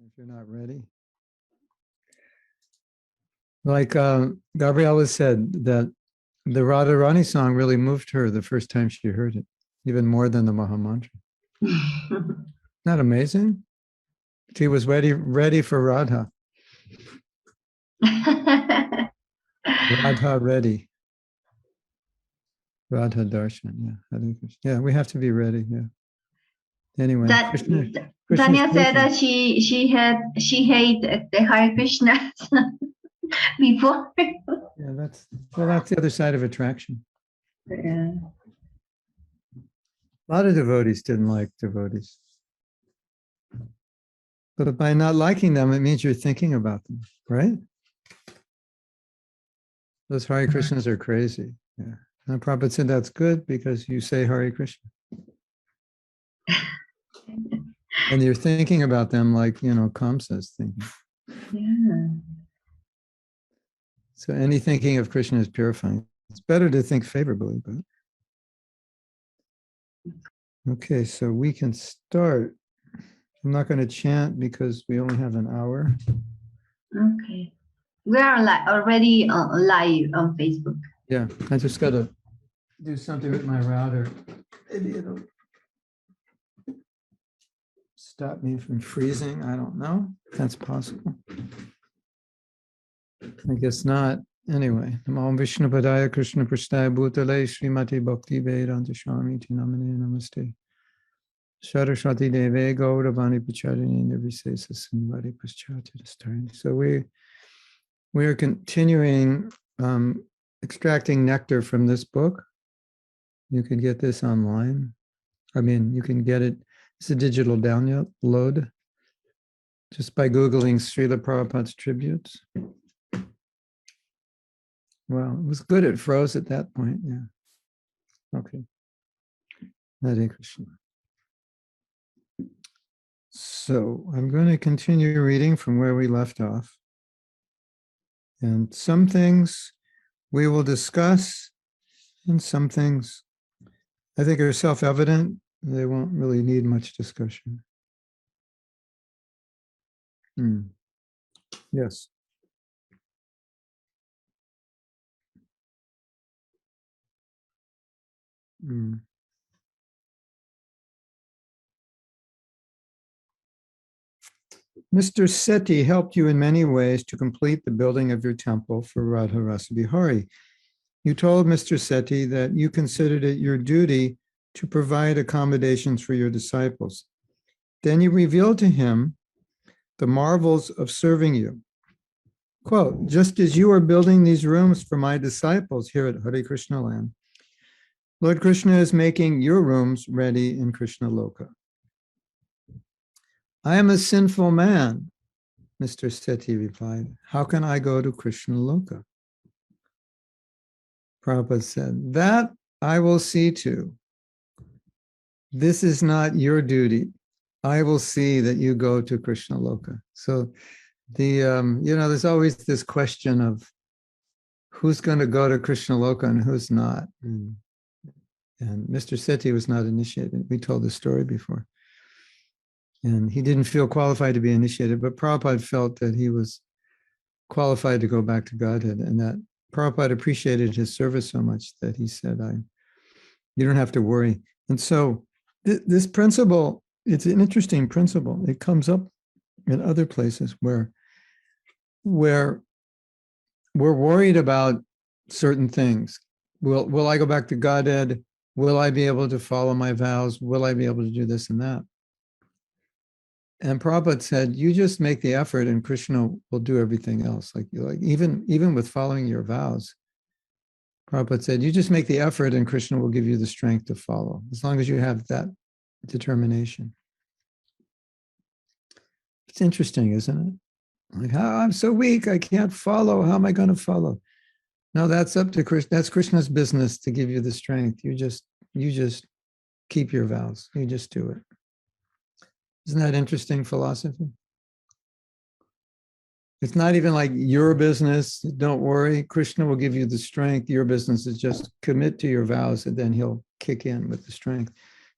if you're not ready. Like Gabriela said, that the Radharani song really moved her the first time she heard it, even more than the Maha Mantra. Isn't that amazing? She was ready for Radha. Radha ready. Radha darshan, yeah. Hare Krishna. Yeah, we have to be ready, yeah. Anyway, Tanya said that she hated the Hare Krishna before. Yeah, that's the other side of attraction. Yeah. A lot of devotees didn't like devotees. But by not liking them, it means you're thinking about them, right? Those Hare Krishnas are crazy. Yeah. And Prabhupada said that's good because you say Hare Krishna. And you're thinking about them like, Kamsa's thinking. Yeah. So any thinking of Krishna is purifying. It's better to think favorably, but. Okay, so we can start. I'm not going to chant because we only have an hour. Okay. We are already live on Facebook. Yeah, I just got to do something with my router. Maybe it'll stop me from freezing. I don't know if that's possible. I guess not. Anyway, Namo Vishnu Padaya Krishna Prasthaya Bhutale Srimati Bhakti Vedanta Swami Namane Namaste. Saraswati Deve Gauravani Pacharini Nirvisesa Samvadi Paschatya. So we are continuing extracting nectar from this book. You can get this online. I mean, you can get it. It's a digital download just by Googling Srila Prabhupada's tributes. Well, it was good. It froze at that point. Yeah. Okay. Hare Krishna. So I'm going to continue reading from where we left off. And some things we will discuss, and some things I think are self-evident. They won't really need much discussion. Yes. Mr. Seti helped you in many ways to complete the building of your temple for Radha Rasa Bihari. You told Mr. Seti that you considered it your duty to provide accommodations for your disciples. Then you revealed to him the marvels of serving you. Quote, just as you are building these rooms for my disciples here at Hare Krishna land, Lord Krishna is making your rooms ready in Krishna Loka. I am a sinful man, Mr. Seti replied. How can I go to Krishna Loka? Prabhupada said, that I will see to. This is not your duty. I will see that you go to Krishna Loka. So there's always this question of who's going to go to Krishna Loka and who's not. And Mr. Seti was not initiated. We told the story before. And he didn't feel qualified to be initiated, but Prabhupada felt that he was qualified to go back to Godhead, and that Prabhupada appreciated his service so much that he said, you don't have to worry. And so this principle, it's an interesting principle. It comes up in other places where we're worried about certain things. Will I go back to Godhead? Will I be able to follow my vows? Will I be able to do this and that? And Prabhupada said, you just make the effort and Krishna will do everything else. Like even with following your vows, Prabhupada said, you just make the effort and Krishna will give you the strength to follow, as long as you have that determination. It's interesting, isn't it? Like, I'm so weak, I can't follow. How am I going to follow? No, that's up to Krishna. That's Krishna's business to give you the strength. You just keep your vows. You just do it. Isn't that interesting philosophy? It's not even like your business. Don't worry. Krishna will give you the strength. Your business is just commit to your vows and then he'll kick in with the strength.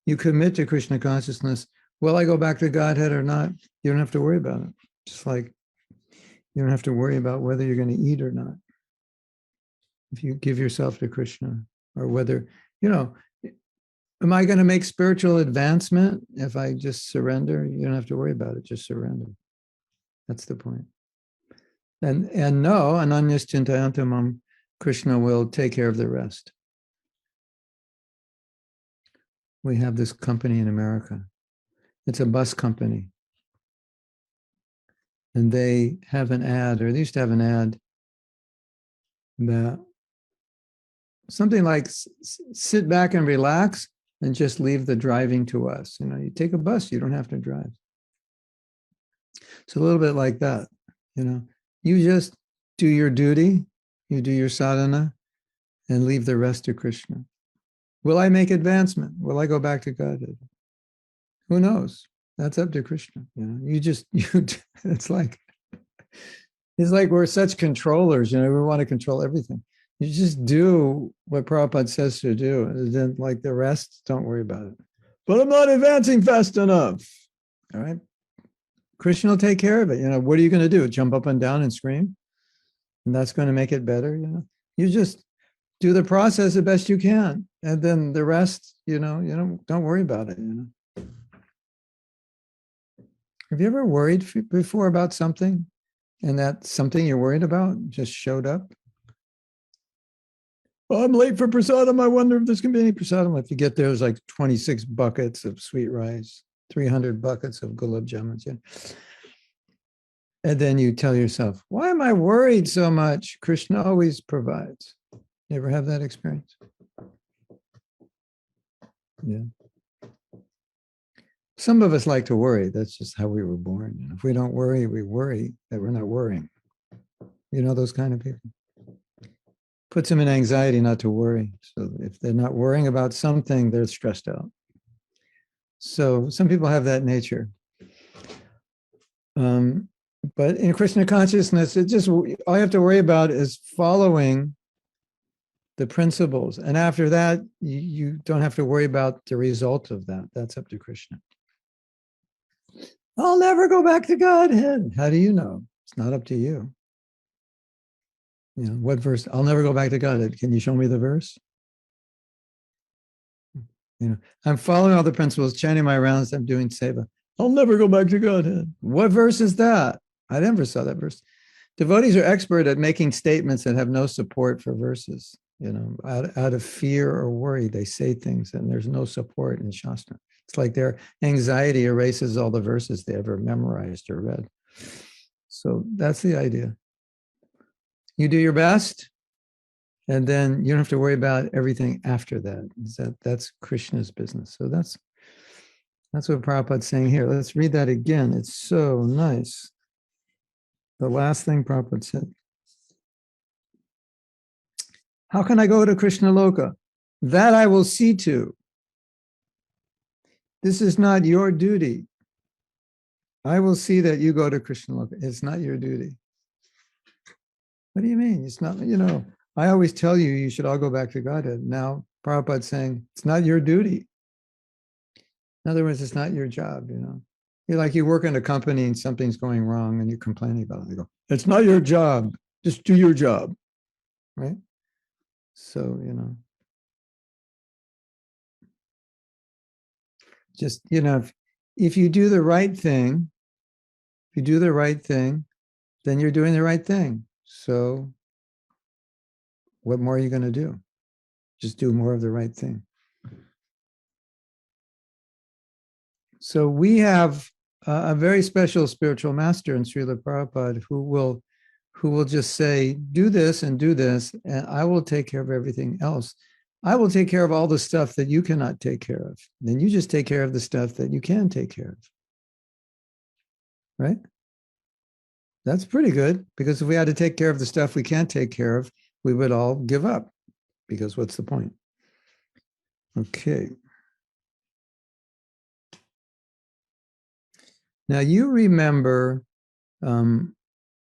You commit to Krishna consciousness will I go back to Godhead or not? You don't have to worry about it. Just like you don't have to worry about whether you're going to eat or not. If you give yourself to Krishna, or whether, am I going to make spiritual advancement if I just surrender? You don't have to worry about it. Just surrender. That's the point. And no, ananyas chintayantamam, Krishna will take care of the rest. We have this company in America. It's a bus company. And they have an ad, or they used to have an ad that something like sit back and relax and just leave the driving to us. You take a bus, you don't have to drive. It's a little bit like that. You just do your duty, you do your sadhana, and leave the rest to Krishna. Will I make advancement? Will I go back to Godhead? Who knows? That's up to Krishna. It's like we're such controllers. We want to control everything. You just do what Prabhupada says to do, and then the rest, don't worry about it. But I'm not advancing fast enough. All right. Krishna will take care of it. What are you going to do? Jump up and down and scream? And that's going to make it better. You just do the process the best you can. And then the rest, don't worry about it. Have you ever worried before about something, and that something you're worried about just showed up? Well, I'm late for prasadam. I wonder if there's going to be any prasadam. If you get there, there's 26 buckets of sweet rice, 300 buckets of gulab jamuns. And then you tell yourself, why am I worried so much? Krishna always provides. You ever have that experience? Yeah. Some of us like to worry. That's just how we were born. If we don't worry, we worry that we're not worrying. Those kind of people. Puts them in anxiety not to worry. So if they're not worrying about something, they're stressed out. So some people have that nature. But in Krishna consciousness, all you have to worry about is following the principles. And after that, you don't have to worry about the result of that. That's up to Krishna. I'll never go back to Godhead. How do you know? It's not up to you. What verse? I'll never go back to Godhead. Can you show me the verse? I'm following all the principles, chanting my rounds, I'm doing seva. I'll never go back to Godhead. What verse is that? I never saw that verse. Devotees are expert at making statements that have no support for verses. Out of fear or worry, they say things and there's no support in Shastra. It's like their anxiety erases all the verses they ever memorized or read. So that's the idea. You do your best, and then you don't have to worry about everything after that. That's Krishna's business. So that's what Prabhupada's saying here. Let's read that again. It's so nice. The last thing Prabhupada said. How can I go to Krishna Loka? That I will see to. This is not your duty. I will see that you go to Krishna Loka. It's not your duty. What do you mean? It's not, I always tell you, you should all go back to Godhead. Now, Prabhupada's saying, it's not your duty. In other words, it's not your job, You work in a company and something's going wrong and you're complaining about it. They go, it's not your job. Just do your job, right? So, just, if you do the right thing, then you're doing the right thing. So what more are you going to do? Just do more of the right thing. So we have a very special spiritual master in Srila Prabhupada who will just say, do this, and I will take care of everything else. I will take care of all the stuff that you cannot take care of. Then you just take care of the stuff that you can take care of. Right? That's pretty good, because if we had to take care of the stuff we can't take care of, we would all give up, because what's the point? Okay. Now you remember, you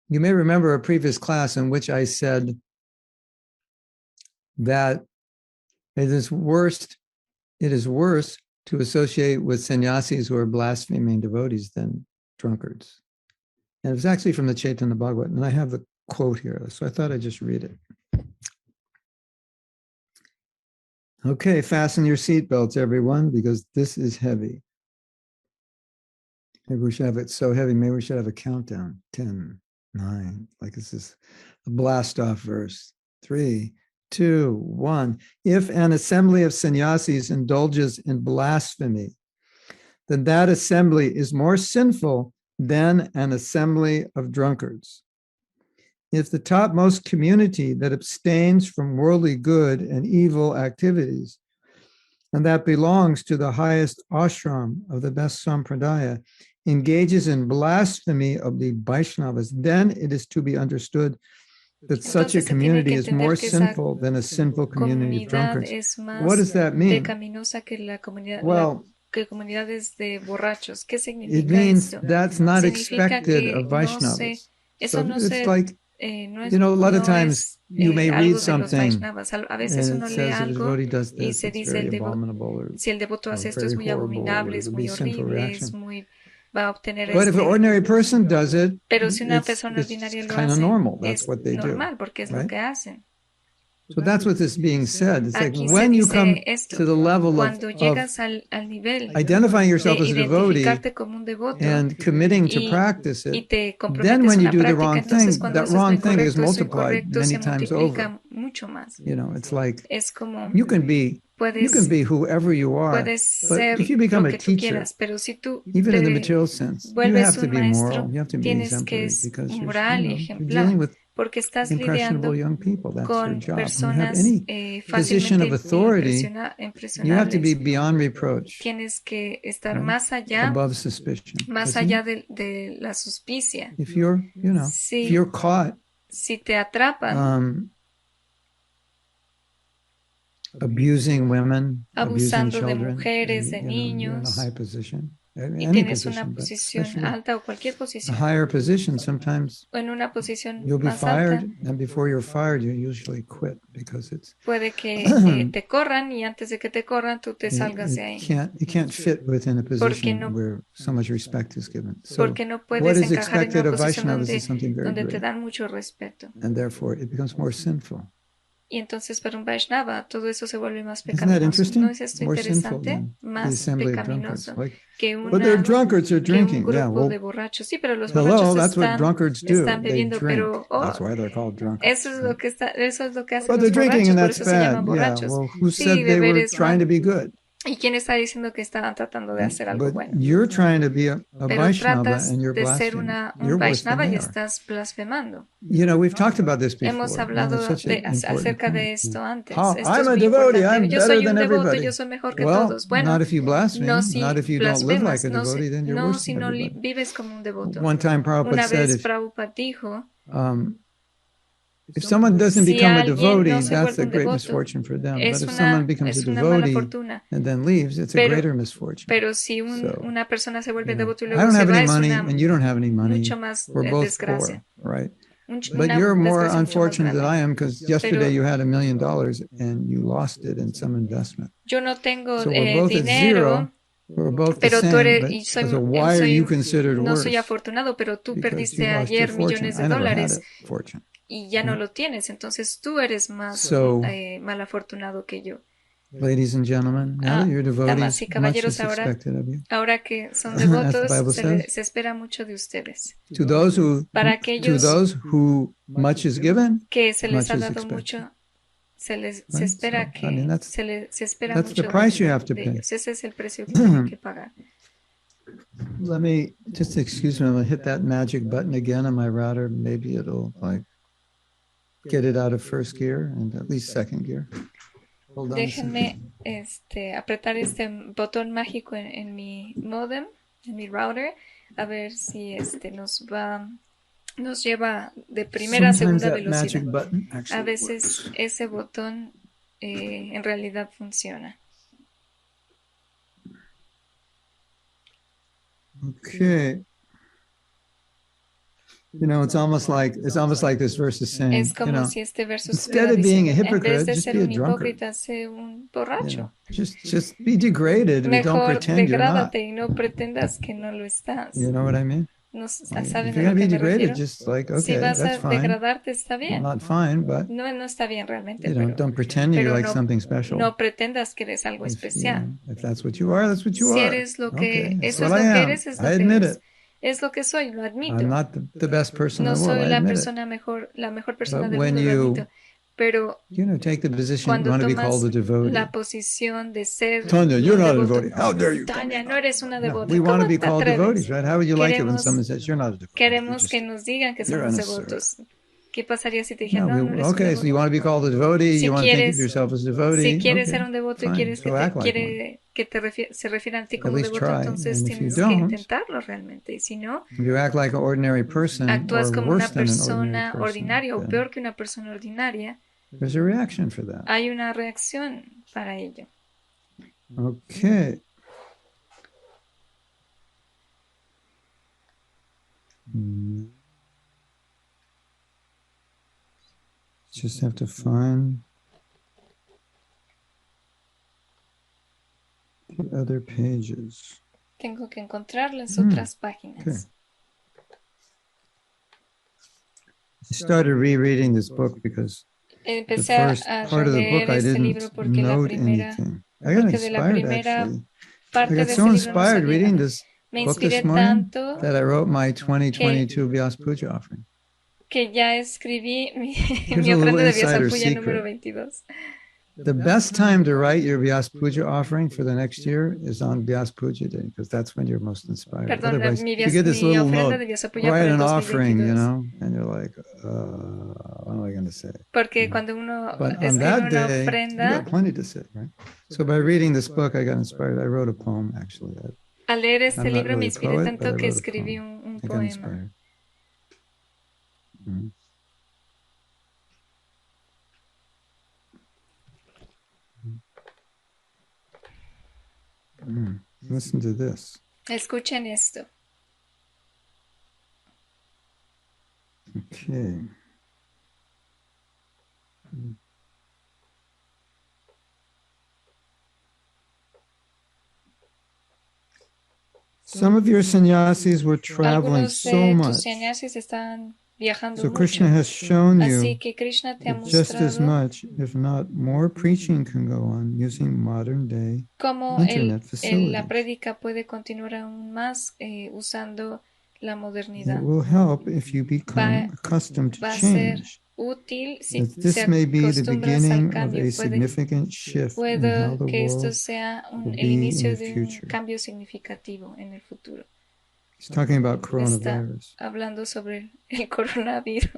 may remember a previous class in which I said that it is worse to associate with sannyasis who are blaspheming devotees than drunkards. And it was actually from the Chaitanya Bhagavatam, and I have the quote here, so I thought I'd just read it. Okay, fasten your seatbelts, everyone, because this is heavy. Maybe we should have it so heavy, maybe we should have a countdown. 10, 9, like this is a blast-off verse. 3, 2, 1. If an assembly of sannyasis indulges in blasphemy, then that assembly is more sinful than an assembly of drunkards. If the topmost community that abstains from worldly good and evil activities, and that belongs to the highest ashram of the best sampradaya, engages in blasphemy of the Vaishnavas, then it is to be understood that such a community is more sinful than a sinful community of drunkards. What does that mean? Well, comunidades de borrachos. ¿Qué significa it means esto? that's not Significa expected que of Vaishnavas. eso no It's se, like, no es, you know, a lot of no times es, you may algo read de los something Vaishnavas. A and veces it uno lee says if a algo devotee does y this, se it's dice very abominable, or si el devoto hace esto es very muy horrible, or abominable, es it'll be muy sinful horrible, reaction. es muy, va a obtener But if an ordinary person does it, Pero si una it's persona ordinaria lo kind of hace, normal. That's es what they do. normal porque es lo right? que hacen. So that's what this being said. It's like Aquí se when you dice come esto, to the level cuando of llegas al nivel identifying yourself de as a devotee identificarte como un devoto and committing to y, practice y it, te then comprometes when a you una do the práctica, wrong entonces thing, cuando that haces lo wrong thing is incorrecto, eso multiplied incorrecto many se times multiplica over. mucho más. You know, it's like Es como you can be whoever you are, puedes but ser if you become lo a que tú teacher, quieras, pero si tú even in the te material sense, you vuelves have to un be maestro, moral, you have to be tienes que exemplary, ser because you're, moral y you're ejemplar, dealing with porque estás impressionable lidiando young people. That's your con job. When you have personas any position fácilmente of authority, you have to be impresionables. beyond reproach, Tienes que estar right? más allá Above suspicion. más Because allá de la suspicia. if you're, you know, if you're caught Si te atrapan abusing women, abusing abusando de children, mujeres, de you know, you're in a niños, high position, y any tienes una position, but posición especially alta o cualquier a posición, higher position, sometimes o en una posición you'll be más fired, alta, and before you're fired, you usually quit because it's puede que te corran y antes de que te corran tú te salgas de ahí. you can't fit within a position no- where so much respect is given. So Porque no what puedes is encajar en expected una of posición Vaishnavas is something very donde te great, dan mucho respeto. and therefore it becomes more sinful. Y entonces para un Vaishnava todo eso se vuelve más Isn't that pecaminoso. interesting? ¿No es esto More sinful interesante? than the Más assembly of drunkards. pecaminoso Like, que but they're una drunkards, they're que un drinking. Yeah, grupo well, de borrachos. Sí, pero los hello, borrachos that's what drunkards do. están They bebiendo, drink. pero That's why they're called drunkards. eso es lo que hacen But los they're drinking, borrachos, and por that's eso se llaman bad. Yeah, borrachos. well, who Sí, said they beber were es trying to mal. be good? ¿Y quién está diciendo que estaban tratando de hacer algo But bueno? you're trying to be a Pero Vaishnava tratas and you're de ser blaspheming. un You're worse than Vaishnava they y are. estás blasfemando. You know, we've talked about this before. Hemos and hablado it's such an important acerca de point. esto antes. How, Esto I'm es a muy devotee, importante. I'm Yo better soy than un devoto, everybody. yo soy mejor que Well, todos. Bueno, not if you blaspheme, no si not if you don't live blasfemas, like a devotee, then you're worse si than no everybody. vives como un devoto. One time Prabhupada Una said, vez Prabhupada dijo, if someone doesn't si become a alguien devotee, no se that's vuelve a un great devoto, misfortune for them. But es if someone becomes a una mala devotee fortuna. and then leaves, it's a greater misfortune. Pero si So, una persona se vuelve you know, devoto y I luego don't se have va, any es money una and you don't have any money. mucho más We're both desgracia. poor, right? But Una you're more desgracia mucho más unfortunate than grande. I am because yesterday you had $1 million and you lost it in some investment. Yo no tengo So we're both at dinero, zero. We're both the pero tú same. eres, But y soy, so why are you considered no soy worse? afortunado, pero tú Because perdiste you lost your ayer fortune. millones de I never had dólares a fortune. y ya no lo tienes, entonces tú eres más So, mal afortunado que yo. ladies and gentlemen, now that you're Damas devotees, y much caballeros, is expected of you. ahora que son As the devotos, Bible says, se espera mucho de ustedes. to those Para aquellos who much is given, que se les much ha is dado expected. mucho, se Right? espera So, que I mean, se espera that's mucho the price you de have to pay. ellos. Ese es el precio que tienen que pagar. Let me just excuse me. I'm gonna hit that magic button again on my router. Maybe it'll like get it out of first gear and at least second gear. Hold on. Déjenme apretar este botón mágico en mi modem, en mi router, a ver si nos lleva de primera a segunda velocidad. A veces ese botón en realidad funciona. Okay. You know, it's almost like this verse is saying, Es you como know, si este verso instead estuviera of being a diciendo, en hypocrite, vez de just ser be a un drunkard. hipócrita, sé un You borracho. know, just be degraded, but don't Mejor pretend you're not. degrádate y no pretendas que no lo estás. You know what I mean? ¿No If saben you're a gonna lo be que me degraded, refiero? just like, Si okay, vas a that's fine. degradarte, está bien. Not fine, but No, no está bien realmente, you know, pero, don't pretend you're pero like no, something special. no pretendas que eres algo If, you especial. know, if that's what you are, that's what you Si are. eres lo Okay, que, that's eso es what lo I que am. eres, es I lo que admit eres. it. Es lo que soy, lo admito. I'm not the best person No in the world. soy I la admit it. persona mejor, la mejor persona But del when mundo, lo you, admito. Pero you know, take the position, you cuando want to be called tomas a devotee. la posición de ser Tanya, you're un not a devoto, devotee. How dare you? tell me Tanya, I'm no not? eres una No, devota. we want to ¿Cómo be te called devotees, atreves? right? How would you like it when Queremos, someone says you're not a devotee? You're queremos just, que nos digan que you're somos unnecessary. devotos. ¿Qué pasaría si te No, dijeran, no, no eres un okay, so you devoto? want to be called a devotee, Si you want to think of quieres, yourself as a devotee. si quieres Okay, ser un devoto y fine. quieres So act like one. quiere que se refieran a ti At como least devoto, try. entonces And if you tienes que don't, intentarlo realmente. Y si no, if you act like an ordinary person actúas or como worse una than an ordinary persona person, ordinaria o then peor que una persona ordinaria, there's a reaction for that. hay una reacción para ello. Okay. Just have to find the other pages. Tengo que encontrar las otras páginas. I started rereading this book because the Empecé first a part of the book releer I este didn't libro porque la note primera, anything. I got porque de la inspired primera actually. I parte got de so ese libro no inspired sabía reading nada. this Me book inspiré this morning tanto that I wrote my 2022 Vyas Puja offering. que ya escribí mi Here's mi a little ofrenda de insider Vyasapuya número secret. 22. The best time to write your Vyas Puja offering for the next year is on Vyas Puja day, because that's when you're most inspired. Perdón, Otherwise, mi, if you get this mi little ofrenda note, de Vyasapuya write para an el offering, you 2022. know, and you're like, what am I going to say? Porque cuando uno But on escribe that una day, you ofrenda, got plenty to say, right? So by reading this book, I got inspired. I wrote a poem, actually. al leer este I'm not libro me really a inspiré poet, but I tanto que wrote a escribí poem. un I got poema. inspired. Mhm. Listen to this. Escuchen esto. Okay. Some of your sannyasis were traveling Algunos so de tus much. sannyasis están viajando So mucho. Krishna has shown Así you que Krishna te ha that just as mostrado much, if not more, preaching can go on using modern day cómo internet la facilities. prédica puede continuar aún más usando la modernidad. It will help if you become accustomed to Va a ser change. útil si That se this may be the acostumbras al beginning of cambio. a significant shift in how Puede the que esto world sea will el be in inicio the de un future. cambio significativo en el futuro. He's talking about Está coronavirus. hablando sobre el coronavirus.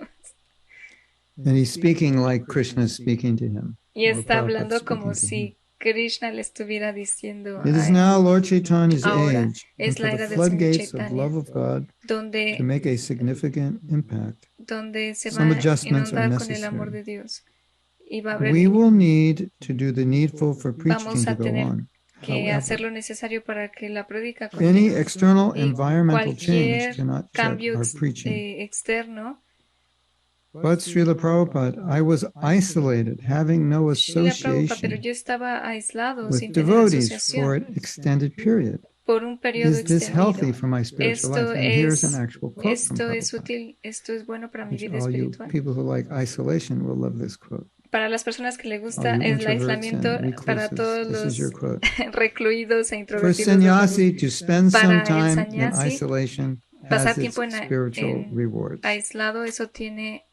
And he's speaking like Krishna is speaking to him. Y or está Prabhupada hablando como speaking to him. si Krishna le estuviera diciendo It a is él. now Lord Chaitanya's Ahora age, and es for la the era del Señor floodgates of Chaitanya, love of God to donde, make a significant impact. donde se Some va a adjustments are inundar con el amor de necessary. Dios. Y va a haber, We will need to do the needful for preaching vamos to a go tener on. que hacer However, lo necesario para que la prédica any continúe. external Y environmental change cualquier cannot check cambio our preaching. externo. But Srila Prabhupada, I was isolated, having no Srila Prabhupada, pero association yo estaba aislado with sin tener devotees for asociación an extended period. por un periodo Is this healthy extendido. for my spiritual Esto life? And here's an es, actual quote from esto es Prabhupada, útil, esto es bueno para mi which vida all you espiritual. people who like isolation will love this quote. Para las personas que le All gusta you el introverts aislamiento, and para recluses, todos this is your los quote. recluidos e For introvertidos, sannyasi to spend para some el time in sannyasi, isolation pasar has its tiempo spiritual rewards. aislado, eso tiene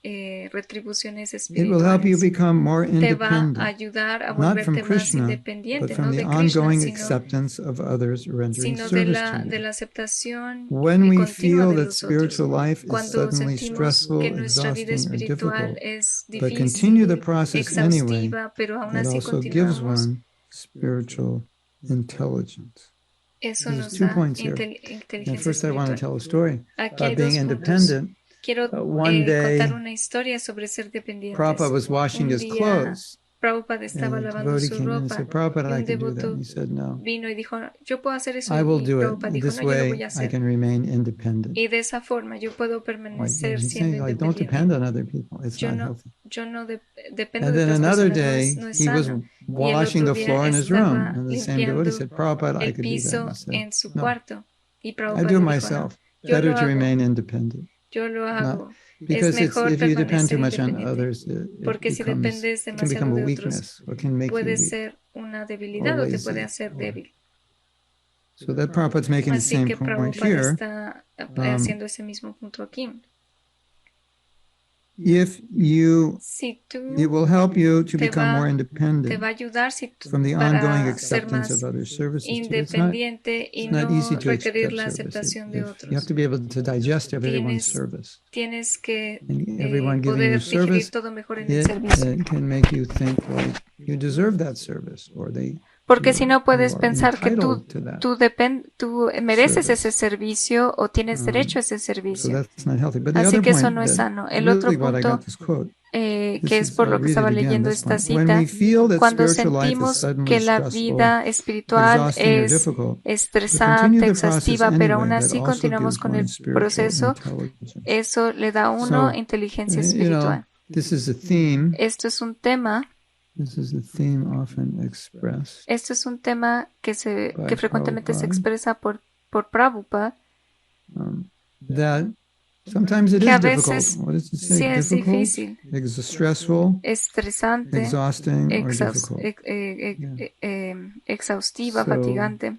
retribuciones It will help you espirituales. become more Te va a independent, ayudar a not from volverte más Krishna, but independiente, from no the de Krishna, ongoing sino acceptance of others rendering de service to de you. la aceptación When we continua feel de that los otros. spiritual life is Cuando suddenly sentimos stressful, que nuestra vida exhausting, or espiritual difficult, es but continue the difícil, process anyway, exhaustiva, pero aún that así also gives continuamos, one spiritual intelligence. eso There's nos 2 da points here. And inteligencia first, I want to espiritual. tell a story Aquí hay about being dos puntos. independent. Quiero One day, contar una historia sobre ser dependientes. Prabhupada was washing Un his día, clothes, Prabhupada estaba And the lavando devotee su came in and ropa said, Prabhupada, y I un can do that. devoto And he said, no, vino y dijo, yo puedo hacer eso. I will Y do it. Prabhupada dijo, This no, yo lo voy way a I hacer. can remain independent. Y de esa forma yo puedo Like permanecer he's siendo saying, like, don't independiente. depend on other people. It's Yo not no, healthy. yo no dependo And de then otras another personas, day, no es he was sano. Y el washing otro the día floor in his room. estaba And the same devotee limpiando said, Prabhupada, I el could do that. And piso he said, en su no, cuarto. Y I Prabhupada do it dijo, no, myself. yo Better lo to hago, remain independent. yo lo Not, hago. Es because it's, mejor if you depend too permanecer much on independiente. others, Porque si dependes it can become demasiado a de otros, weakness or can make you puede weak. ser una or debilidad o te puede lazy, hacer or- débil. So that Prabhupada's making the Así same que point Prabhupada here. está haciendo ese mismo punto aquí. If you, Si it tú will help you to te become more va a independent ayudar si tú, from the ongoing para ser acceptance más of other services too. independiente y It's not no easy to requerir accept la service. aceptación de You have otros. to be able to digest everyone's service. Tienes que And everyone giving you poder digerir service, todo mejor en el servicio. it can make you think like you deserve that service, or Porque si no puedes you are pensar que entitled to that. tú mereces service. ese servicio o tienes derecho a ese So servicio. that's not healthy. But the Así other que eso point no es that sano. El otro really what I punto got this quote. que This es is, por lo I'll que read estaba it again, leyendo this esta one. When cita, we feel that cuando spiritual life is sentimos suddenly que la stressful, vida espiritual exhausting or es difficult, but estresante, continue the process exhaustiva, pero aún anyway, that así also continuamos gives con one el spiritual proceso, intelligence. eso le da a uno inteligencia espiritual. This is a theme. Esto es un tema. This is a theme often expressed. Esto es un tema que frecuentemente se Prabhupada. expresa por Prabhupada. That sometimes it Que is a difficult. veces What does it say? sí es Difficult, difícil, stressful, estresante, exhausting, or difficult. exhaustiva, So, fatigante.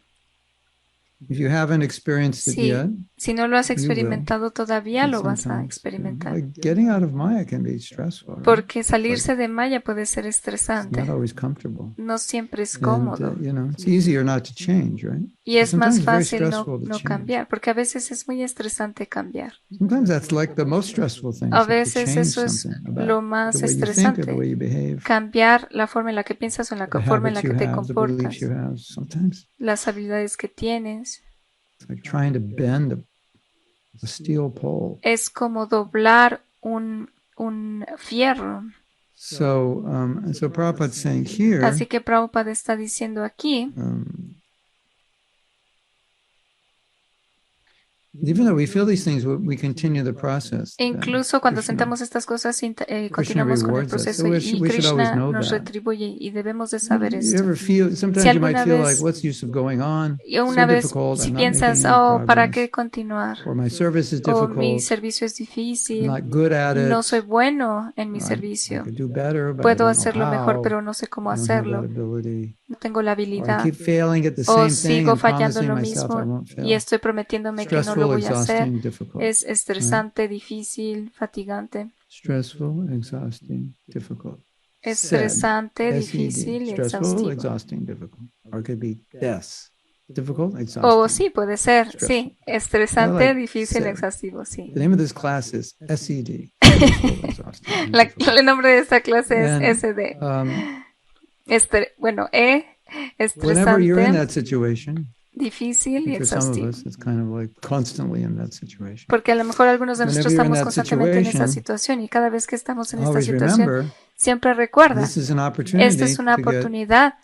If you haven't experienced it yet, Si no lo has you will. experimentado todavía, But lo vas a sometimes, experimentar. like getting out of Maya can be stressful. Right? Porque salirse de Maya puede ser It's estresante. not always comfortable. No siempre es And, cómodo. it's easier not to change, right? Y es Sometimes más it's very fácil stressful to no change. cambiar, porque a veces es muy estresante cambiar. Sometimes that's like the most stressful thing. A is to veces change eso es something about lo más the way you think or the way estresante. you behave, Cambiar la forma en la que piensas o en la the forma en la habits que you te have, the comportas, beliefs you have. Sometimes las habilidades que tienes. it's like trying to bend a steel pole. Es como doblar un fierro. So Prabhupada's saying here, Así que Prabhupada está diciendo aquí, even though we feel these things, we continue the process. incluso cuando Krishna sentamos estas cosas, continuamos con el rewards us. proceso So we y should always Krishna know nos that. retribuye y debemos de saber You esto. ever feel? Sometimes Si you might alguna feel vez- like, what's the use of going on? Y una So vez, difficult. si I'm not piensas, making any ¿para progress. qué continuar? Or my service is O mi difficult. servicio es I'm difícil, not good at it. no soy bueno en mi I servicio. could do better, but I Puedo don't know hacerlo mejor, how. pero no sé cómo I don't have hacerlo. that ability. No tengo la Or I habilidad. keep failing at the O same thing sigo and fallando promising en lo myself I mismo won't fail. y estoy prometiéndome que no lo Stressful, voy a hacer. exhausting, difficult. Es estresante, difícil, fatigante. Stressful, exhausting, difficult. Estresante, SED, difícil y stressful, exhaustivo. exhausting, difficult. Or it could be DES, difficult, O exhausting. sí, puede ser, sí. Estresante, I like difícil, SED. exhaustivo, sí. The name of this class is SED. Stressful, exhausting, and difficult. El nombre de esta clase es And, SD. Whenever you're in Estresante, that situation, difícil y for some of exhaustivo. us, it's kind of like constantly in that situation. Porque a lo mejor algunos de nosotros Whenever you're in estamos that constantemente en esa situation, situación y cada vez que estamos en esta always situación, remember, siempre recuerda, this is an esta opportunity es una to get oportunidad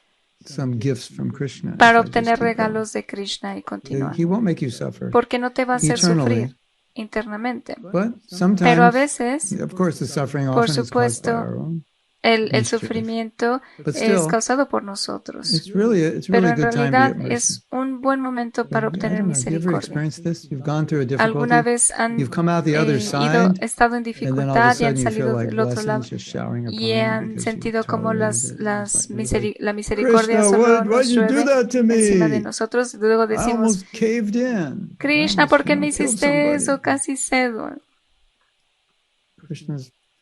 some gifts from Krishna. para if I just obtener keep going. regalos de Krishna y continuar. He won't make you suffer. Porque no te va a hacer eternally. sufrir internamente. But Pero a sometimes, veces, of course, the suffering por often is caused by supuesto, our own. el mischief. sufrimiento But es still, causado por nosotros. it's really Pero a en good time to realidad get mercy. es un buen momento para I obtener don't know, have you ever misericordia. experienced this? You've gone through a ¿Alguna difficulty, vez han you've come out the other side, estado en and then all of a dificultad y han sudden you feel salido like del otro lado blessings just showering upon y you han because sentido you've como tolerated it? la misericordia Krishna, solo why'd nos you do llueve that to encima de me? nosotros? Y luego I decimos, almost caved in. Krishna, ¿por qué me hiciste eso? Casi cedo.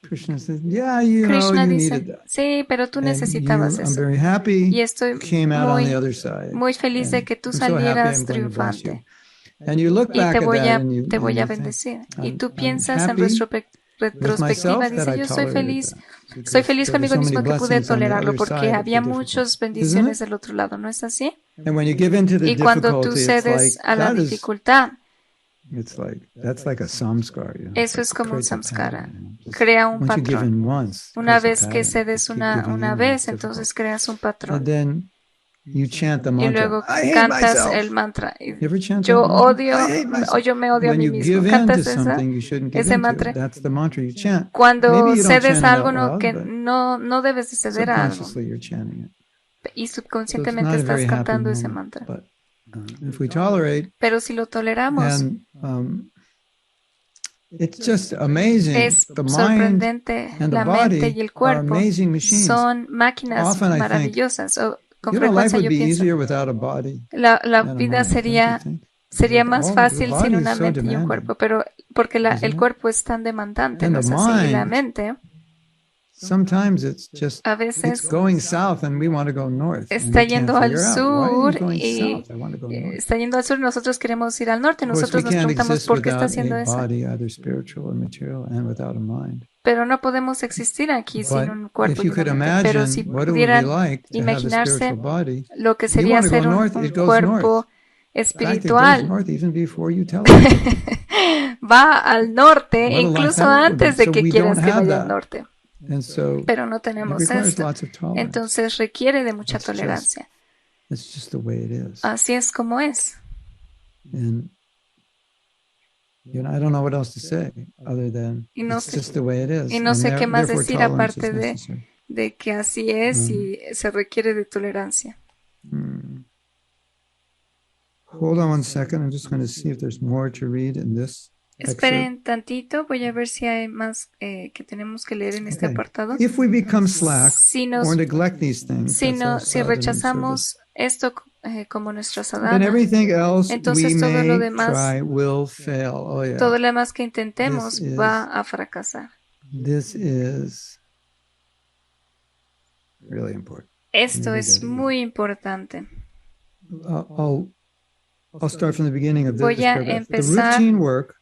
Krishna says, yeah, you Krishna know, you dice, needed that. sí, pero tú And necesitabas I'm eso. very happy Y estoy you came out on muy, the other side. muy feliz de And que tú I'm so happy salieras I'm going to bless you. triunfante. And you look Y back te at voy that and you think, bendecir. Y I'm tú piensas en happy retrospectiva, myself dice, that I yo soy tolerated feliz. that. Soy feliz There were conmigo so mismo many que pude blessings on the tolerarlo other porque side of the había difficulty. muchas Isn't bendiciones it? del otro lado, ¿no es así? And when you give in to the Y cuando tú difficulty, it's like cedes a la God is, dificultad, It's like that's like a samskara. Eso es como un samskara. Crea un Once you give in patrón. once, Una creates a vez que pattern. cedes Keep giving una in, vez, it's entonces difficult. creas un And patrón. then you chant the Y mantra. luego I hate cantas myself. el mantra. You ever chant Yo that mantra? odio, I hate o myself. yo me odio a When mí you mismo. give in to ¿Cantas something you shouldn't give ese into, mantra? that's the mantra you chant. Maybe Cuando you don't cedes chant it algo out loud, que but no debes de ceder a algo. subconsciously you're chanting it. Y So it's subconscientemente not a estás very happy cantando ese moment. mantra. But if we tolerate, Pero si lo toleramos, and it's just amazing. es The mind sorprendente. and the La mente y body el are cuerpo amazing machines. son máquinas Often I think, maravillosas. Con life frecuencia would yo be pienso, easier without a body la and a vida mind, don't you think? sería But más the fácil sin body una is so mente y un demanding, cuerpo, pero porque isn't el it? cuerpo es tan demandante, And ¿no the es así? Y la mind, mente sometimes it's just, a it's veces going south and we want to go north. And está we can't yendo al figure out, why are you sur going y south? I want to go north. está yendo al sur y nosotros queremos ir al norte. Of course, we Nosotros nos can't preguntamos exist por qué está without haciendo a eso. body, either spiritual or material, and without a mind. Pero no podemos existir aquí sin But un if cuerpo y you una could mente. Pero si imagine what it would be pudieran like to have a imaginarse spiritual body, lo que you sería want to go ser north, un it goes north. cuerpo In fact, it goes espiritual, north even before you tell it. va al norte What a life incluso that would be. antes de So que we quieras don't que have vaya al that. norte. And so Pero no it tenemos requires esto. lots of tolerance. Entonces requiere de mucha It's just- tolerancia. It's just the way it is. Así es como es. And I don't know what else to say other than Y no it's sé- just the way it is. Y no sé qué más Therefore decir tolerance is aparte necessary. de que así es y se requiere de tolerancia. Hold on one second. I'm just going to see if there's more to read in this excerpt. Esperen tantito, voy a ver si hay más que tenemos que leer en este Okay. apartado. If we become slack Si or neglect these things, si that's our sadhana service, rechazamos esto como nuestra then sadhana, everything else we entonces todo lo may demás, try will fail. Oh yeah. todo lo demás que intentemos This is- va a fracasar. This is really important. Esto Read es that again. muy importante. I'll start from the beginning of this Voy a paragraph. The empezar routine work,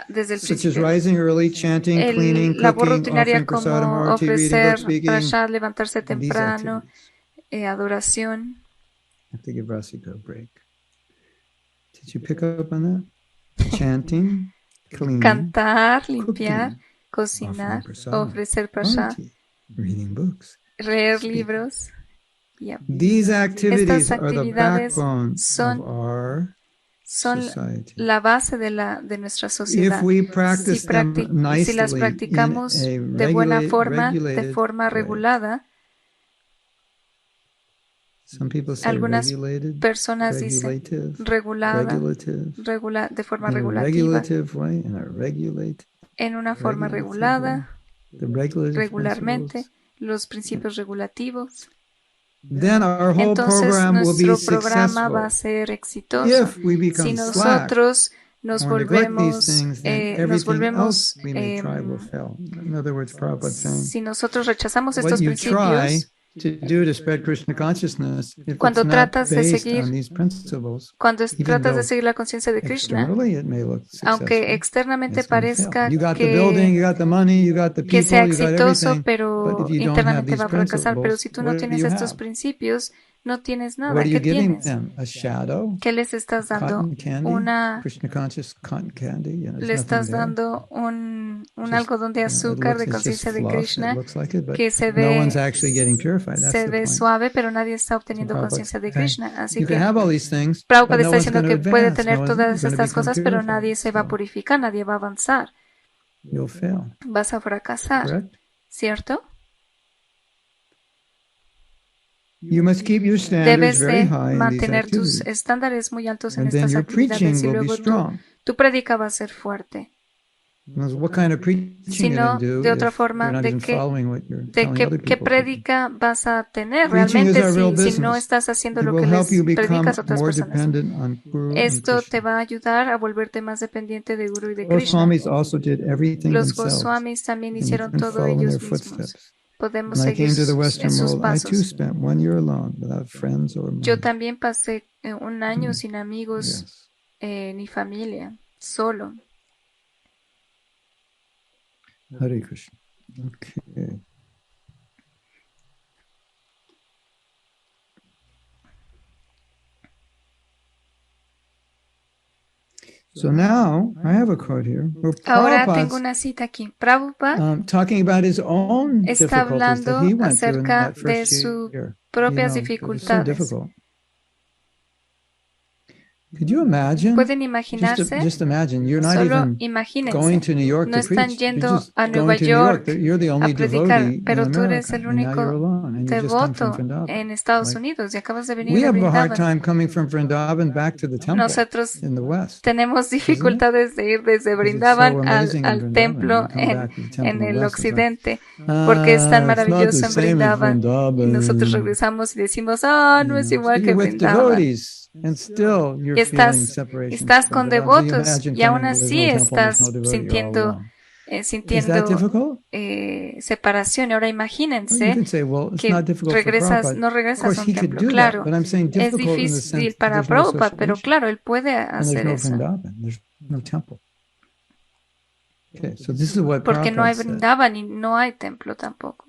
desde el such as principio. rising early, chanting, cleaning, Labor cooking, rutinaria offering prasadam, como arati, reading ofrecer books, speaking, prasad, levantarse and these temprano, activities. adoración. I have to give Rasika a break. Did you pick up on that? Chanting, cleaning, Cantar, limpiar, cooking, cocinar, offering prasadam, ofrecer prasad, arati, reading books. leer speaking. libros. Yep. These activities Estas are the actividades backbone son- of our Son society. la base de nuestra If sociedad. we practice Si, them si las nicely practicamos in a de buena forma, de regulated forma way. regulada, Some people say algunas regulated, personas dicen regulative, regulada, regulative, de forma in a regulativa, regulative way, in a regulate, en una forma regulative regulada, way, the regulative regularmente, principles. los principios regulativos. Then our whole Entonces program will be nuestro programa va a successful. ser exitoso. If we become Si slack nosotros nos or neglect these volvemos, things, then nos everything volvemos, else we may try will fail. In other words, Prabhupada saying, si nosotros rechazamos what estos you try principios, to do to spread Krishna consciousness, if Cuando it's not tratas de based seguir- on these principles, cuando even tratas de though seguir la conciencia de Krishna, externally it may look successful, aunque externamente it's gonna fail. parezca You got the building, you got the money, you got the que people, sea you got exitoso, everything, but pero if you don't have internamente these va a fracasar. Pero si principles, tú no what do tienes you estos have? principios, no tienes nada. What are you ¿Qué giving tienes? them? A shadow? ¿Qué les estás dando? Cotton candy? Una, Krishna conscious cotton candy? le There's estás nothing there. dando un Just, algodón de it azúcar de looks, it's just conciencia de fluff, it Krishna looks like it, but que se no one's ve, actually getting purified. That's se the ve point. suave, pero nadie está So obteniendo Prabhupada's conciencia de saying, Krishna. Así you can que have all these things, but Prabhupada no está one's diciendo going to que puede advance, tener no one's todas going to estas become cosas, pero purified. nadie se va a So purificar, nadie va a avanzar. you'll fail, Vas a fracasar, correct? ¿cierto? You must keep your standards Debes very de high in these mantener tus activities, estándares muy altos en and then estas your preaching actividades y will be luego strong. tu prédica va a ser fuerte. Because what kind of preaching Si you no, going to de do otra if forma, you're not ¿de even following what you're de telling other qué people to do? prédica vas a tener Preaching is realmente our real si no business. estás haciendo It lo will que help les you become predicas a otras more personas? dependent on Guru and Esto te Krishna. va a ayudar a volverte más dependiente de Guru y de Those Krishna. Swamis also did everything Los themselves. Goswamis también And you hicieron can todo follow in their ellos mismos. footsteps. Podemos When I seguir came to the en Western sus world, I too pasos. spent 1 year alone without friends or Yo money. también pasé un año sin amigos Yes. ni familia, solo. Hare Krishna. Okay. So now I have a quote here where Ahora tengo Prabhupada's una cita aquí. Prabhupada talking about his own está difficulties that hablando he went through in acerca that de first sus year. propias It was so dificultades. difficult. Could you imagine? ¿Pueden imaginarse? Just imagine. You're not Solo even imagínense. going to New York No to están preach. You're yendo just a Nueva going to New York. York You're the a only predicar, devotee in pero tú eres America, el and now you're único alone, and you just come from devoto Vrindavan. en Estados Like, Unidos y acabas de we venir de have a hard Brindavan. time coming from Vrindavan back to the temple Nosotros in the West. tenemos dificultades de ir desde Brindavan al templo en el occidente, porque es tan maravilloso en Brindavan. Y nosotros regresamos y decimos, no es igual que Brindavan. Y estás con devotos y aún así estás sintiendo separación. Y ahora imagínense que no regresas a un templo. Claro, es difícil para Prabhupada, pero claro, él puede hacer eso. Porque no hay Vrindavan y no hay templo tampoco.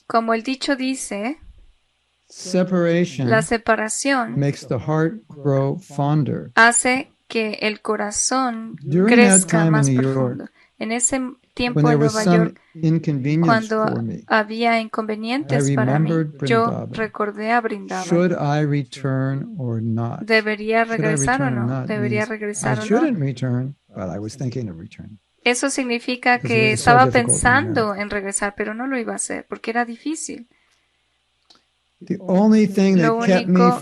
Como el dicho dice, la separación hace que el corazón crezca más profundo. En ese tiempo en Nueva York, cuando había inconvenientes para mí, yo recordé a Brindavan. ¿Debería regresar o no? ¿Debería regresar o no? Eso significa que estaba pensando en regresar, pero no lo iba a hacer porque era difícil. Lo único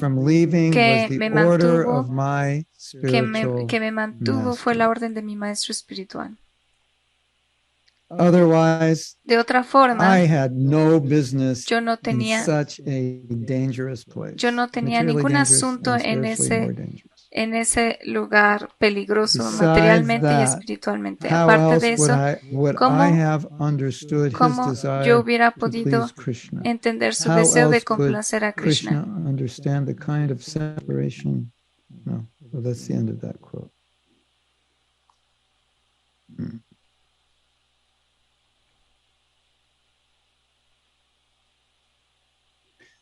que me mantuvo fue la orden de mi maestro espiritual. De otra forma, yo no tenía ningún asunto en ese lugar peligroso materialmente y espiritualmente. Aparte de eso, ¿cómo yo hubiera podido entender su deseo de complacer a Krishna?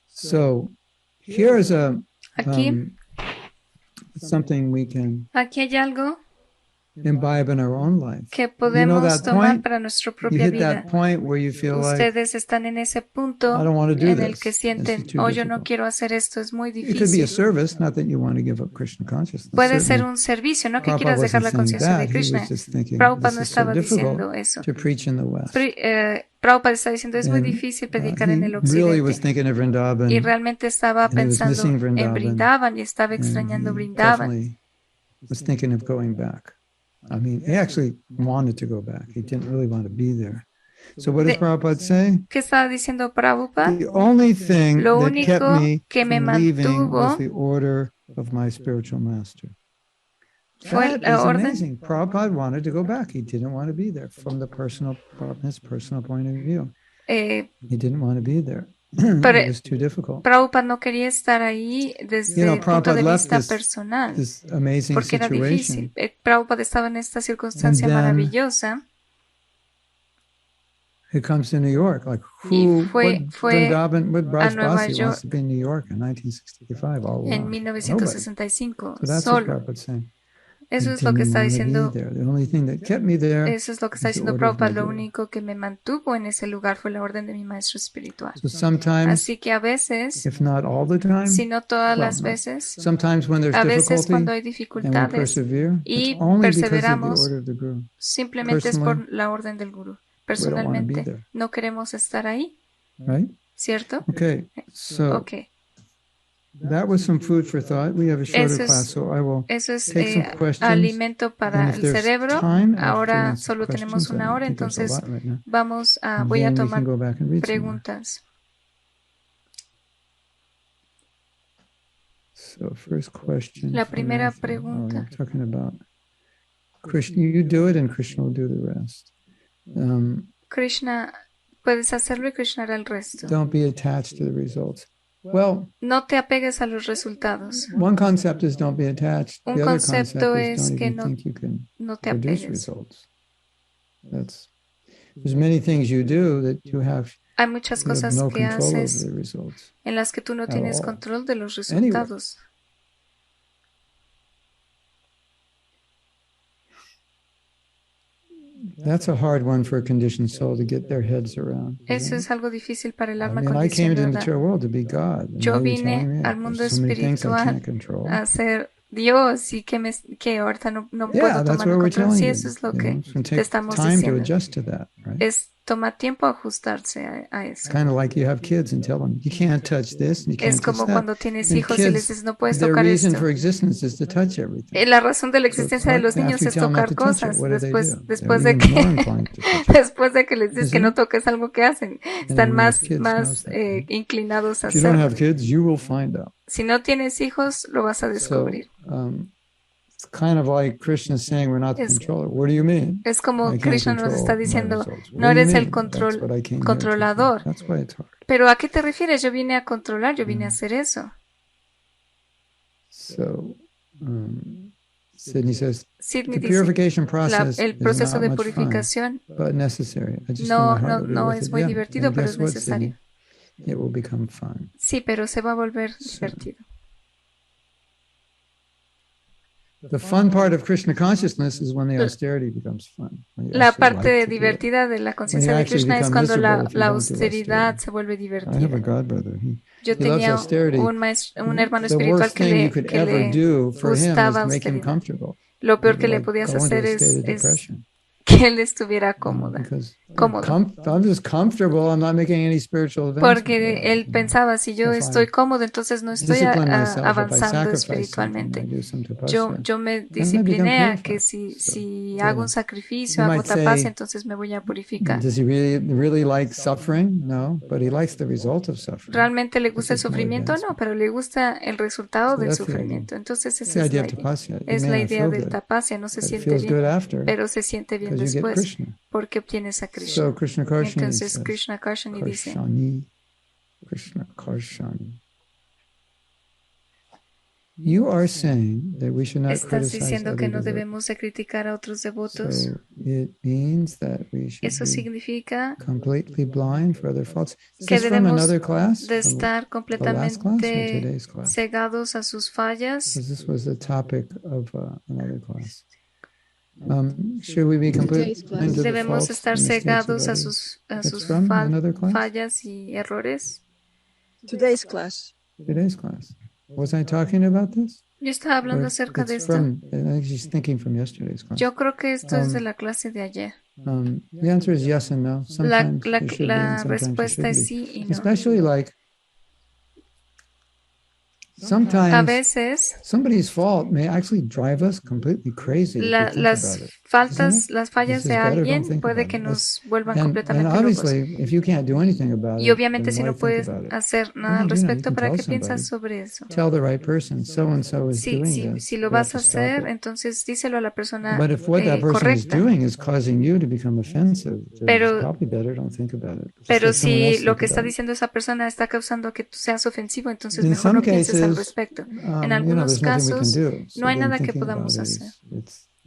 So, here's Aquí hay algo que podemos tomar para nuestra propia vida. Ustedes están en ese punto en el que sienten, yo no quiero hacer esto, es muy difícil. Puede ser un servicio, no que quieras dejar la conciencia de Krishna. Prabhupada no estaba diciendo eso. Prabhupada está diciendo, es muy difícil predicar en el occidente. Y realmente estaba pensando en Vrindavan y estaba extrañando Vrindavan. He actually wanted to go back. He didn't really want to be there. So what does Prabhupada say? ¿Qué estaba diciendo Prabhupada? The only thing Lo that único kept me que me from leaving was mantuvo the order of my spiritual master. fue That la is orden. amazing. Prabhupada wanted to go back. He didn't want to be there from his personal point of view. He didn't want to be there. Pero It was too difficult. Prabhupada no quería estar ahí desde el punto de vista personal, This amazing porque era situation. difícil. Prabhupada estaba en esta circunstancia maravillosa. He comes to New York, like fue what Braj Nueva Basi York wants to be in New York in 1965 all en along. 1965, So that's what solo. Prabhupada's saying. Eso I es lo que didn't está want to be diciendo. there. The only thing that kept me there Eso es lo que está is the diciendo order of Prabhupada. my Lo guru. único que me mantuvo en ese lugar fue la orden de mi maestro espiritual. So sometimes, Así que a veces, if not all the time, si no todas well, las veces, sometimes when there's a veces cuando hay difficulty and we dificultades persevere, y it's only because of the perseveramos, order of the guru. simplemente es por Personally, la orden del gurú. we don't want to be Personalmente, there, no queremos estar ahí, right? ¿cierto? Okay, so Ok. that was some food for thought. We have a shorter class, so I will Eso es take some questions. alimento And para if el there's cerebro. time, I'll Ahora answer solo tenemos questions. I una don't hora, think there's a entonces lot right now. voy a Then we tomar can go back and read some more. preguntas. So first question. La from primera Matthew. pregunta. We're talking about Krishna. You do it, and Krishna will do the rest. Krishna, puedes hacerlo y Krishna hará el resto. Don't be attached to the results. Well, No te apegues a los resultados. one concept is don't be attached. Un The other concepto concept es is don't que even no, think you can no te produce apegues. results. There's many things you do that you have Hay muchas cosas no que control over haces the results. en las que tú no tienes all. control de los Anyway. resultados. That's a hard one for a conditioned soul to get their heads around. Eso es algo difícil para el alma I mean, I came into the condicionada. material world to be God. And Yo now you're vine telling me al mundo there's so many things I espiritual can't control. a ser Dios y que ahorita no Yeah, puedo that's tomar what we're el control. telling Sí, you. eso es lo You know, que it's going to te take estamos time to diciendo. adjust to that, right? Es tomar tiempo a ajustarse a eso. Kind of like you have kids and tell them, you can't touch this and you Es can't touch como that. cuando tienes And hijos y les kids, dices no puedes their tocar reason esto. for existence is to touch everything. La razón de la So existencia de los niños after you es tell them not tocar to touch it, cosas. what do they do? Después They're de even more que inclined to touch it. después de que les dices que Isn't no it? toques algo que hacen, están Anyone with kids knows más that, right? inclinados a If you don't have hacerlo. kids, you will find out. Si no tienes hijos, lo vas a So descubrir. it's kind of like Krishna saying we're not the Es- controller. What do you mean? Es I como can't Krishna nos está control my diciendo, results. What no do you eres el mean? That's what I came here to do. controlador. That's why it's hard. Pero ¿a qué te refieres? Yo vine a controlar, yo vine a hacer eso. So Sydney says Sidney the dice, purification process el is proceso not de much fun, purificación but necessary. I just no, find my heart to be no with es it. muy Yeah. divertido, And pero guess es what, necesario. Sydney? It will become fun. Sí, pero se va a volver divertido. The fun part of Krishna consciousness is when the austerity becomes fun. When you La actually parte like to do it. divertida de la conciencia When you de actually Krishna es become cuando miserable if you la don't do austeridad austerity. se vuelve I have a divertida. god brother. Yo He loves tenía austerity. un hermano The espiritual worst thing you could que ever le do for him is gustaba to make him austeridad. comfortable. Lo peor He'd que le like podías go into hacer a state of es depression. que él estuviera you know, because cómodo. I'm just comfortable. I'm not making any spiritual advancement. Porque él pensaba, si yo If I estoy cómodo, entonces no estoy discipline myself, if I avanzando sacrifice something, I espiritualmente. do some tapasya, Yo me then I discipliné become a que purified. si So, hago un sacrificio, you hago might say, tapasya, entonces me voy a purificar. does he really like suffering? No, but he likes the result of suffering. ¿Realmente le Which gusta el is more sufrimiento? No, advancement. pero le gusta el resultado So del that's the idea. sufrimiento. Entonces It's esa the es idea la of idea. tapasya. You Es may la not idea feel del good, tapasya, no se but it siente feels bien, good after pero se siente bien because you get después Krishna. porque obtienes a So Krishna. Krishna Karshani Entonces says, Krishna Karshani dice, Krishna Karshani. You are saying that we should not estás criticize diciendo que other no devotees. debemos de criticar a otros devotos. So it means that we should Eso be significa completely blind for other faults. Is que this from debemos another class? de From estar the last class or completamente today's class? cegados a sus fallas. Because this was the topic of another class. Should we be completely blind to the Debemos faults estar and mistakes of cegados a others? sus It's from another class? fallas y errores. Today's class. Today's class. Was I talking about this? Yo estaba hablando Or acerca de it's esto. from, I think she's thinking from yesterday's class. Yo creo que esto es de la clase de ayer. The answer is yes and no. Sometimes you should be and sometimes you respuesta es shouldn't sí y be. no. Especially like A sometimes veces somebody's fault may actually drive us completely crazy if we think about it. las fallas This is de better, don't alguien think puede about que it. nos vuelvan And completamente locos. obviously, if you can't do anything about Y it, obviamente then si why no think puedes about it? hacer nada al You respecto, can ¿para tell qué piensas somebody. sobre eso? Tell the right person, so and so is doing this. Si lo We have vas to a stop hacer, it. entonces díselo a la persona But if what that person is correcta. doing is causing you to become offensive, then Pero- it's probably better don't think about it. Just Pero let someone si else lo think que está about it. diciendo esa persona está causando que tú seas ofensivo, entonces In mejor some no pienses al cases, respecto. En you know, algunos there's nothing we can casos, do. So no hay then nada que thinking about podamos it hacer.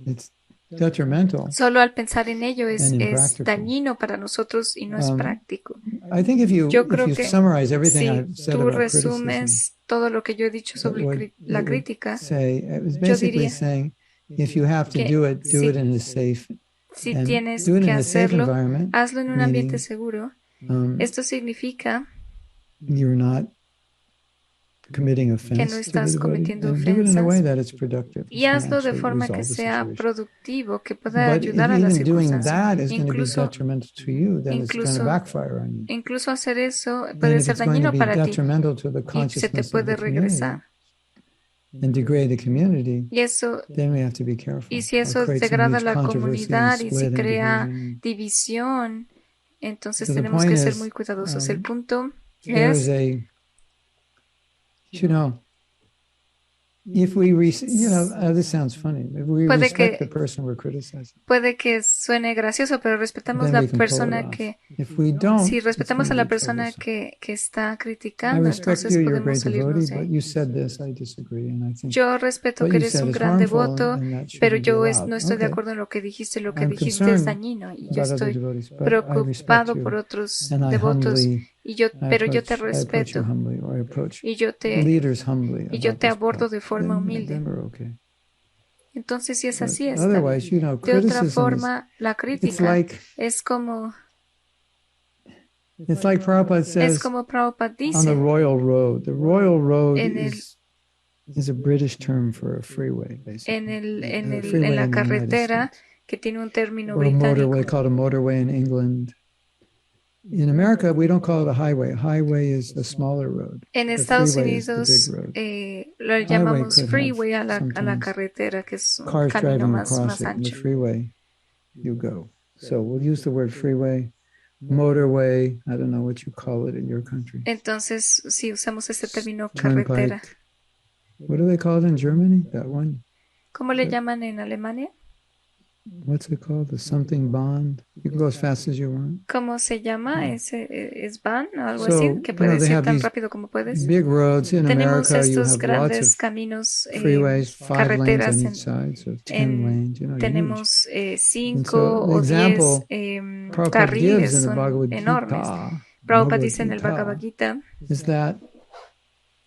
it's detrimental. Solo al pensar en ello And es impractical. dañino para nosotros y no es práctico. I think if you Yo creo que summarize everything si I've said tú about criticism, resumes todo lo que yo he dicho sobre la crítica, say it was basically diría saying if you have to que do it si- in a safe si and tienes do it que in a safe hacerlo, environment. hazlo en un ambiente meaning, seguro. um, Esto significa you're not committing que offense no to the estás devotee, cometiendo and do it in a way ofensas that it's productive. y hazlo de Actually forma que resolve the sea situation. productivo, que pueda But if ayudar a la even doing circunstancia. that is going to be Incluso, detrimental to you, then it's going to backfire on you. incluso hacer eso Then puede if ser it's going to dañino be para ti detrimental to the y se te consciousness of puede the community regresar. and degrade the community, Y eso then we have to be careful. Y si or eso create some degrada huge la controversy and comunidad y si split and crea division. división, entonces So the tenemos point que ser is, muy cuidadosos. El punto There's es, you know, if we, this sounds funny. If we Puede respect que- the person we're criticizing, puede que suene gracioso, pero respetamos then la we can pull it persona off. que, If we don't, si it's respetamos a gonna la be persona troublesome. que está I criticando, respect entonces you, you're a podemos great devotee, salirnos de but ahí. you said this, I disagree, and I think Yo respeto what que you eres said un is gran harmful, devoto, and that pero shouldn't be yo allowed. no estoy de Okay. acuerdo en lo que dijiste. Lo que I'm dijiste es concerned dañino y yo about other estoy devotees, but I respect preocupado you, por otros and I devotos, humbly, pero yo te I approach you respeto humbly, or I approach y yo te leaders humbly y yo about te this abordo point. de forma Then humilde. we're okay. Entonces, si es así, But está bien. otherwise, De otra criticism forma, la it's crítica es como Prabhupada says Prabhupada on the dice, Royal Road. The Royal Road en el is a British term for a freeway, basically. A freeway en la in the United carretera, States. que tiene un término Or a motorway, británico. called a motorway in England. In America, we don't call it a highway. A highway is a smaller road. En The Estados freeway is the Unidos big road. lo Highway llamamos could freeway have a la sometimes carretera, que es un cars camino driving más across it. In the ancho. freeway, you go. So we'll use the word freeway, motorway. I don't know what you call it in your country. Entonces, si usamos este término carretera, Turnpike. What do they call it in Germany? That one. ¿cómo le llaman en Alemania? What's it called? The something bond. You can go as fast as you want. ¿Cómo se llama? ¿Es Bahn o algo So, así? Que puedes they ir have tan these rápido como puedes. big roads in Tenemos America. You estos have lots grandes of caminos, freeways, 5 lanes carreteras on each side, so 10 lanes. You know, huge. tenemos And 5 so the o 10 example Prabhupada carriles, gives in the son Bhagavad enormes. Gita, Prabhupada dice en el Bhagavad Gita is that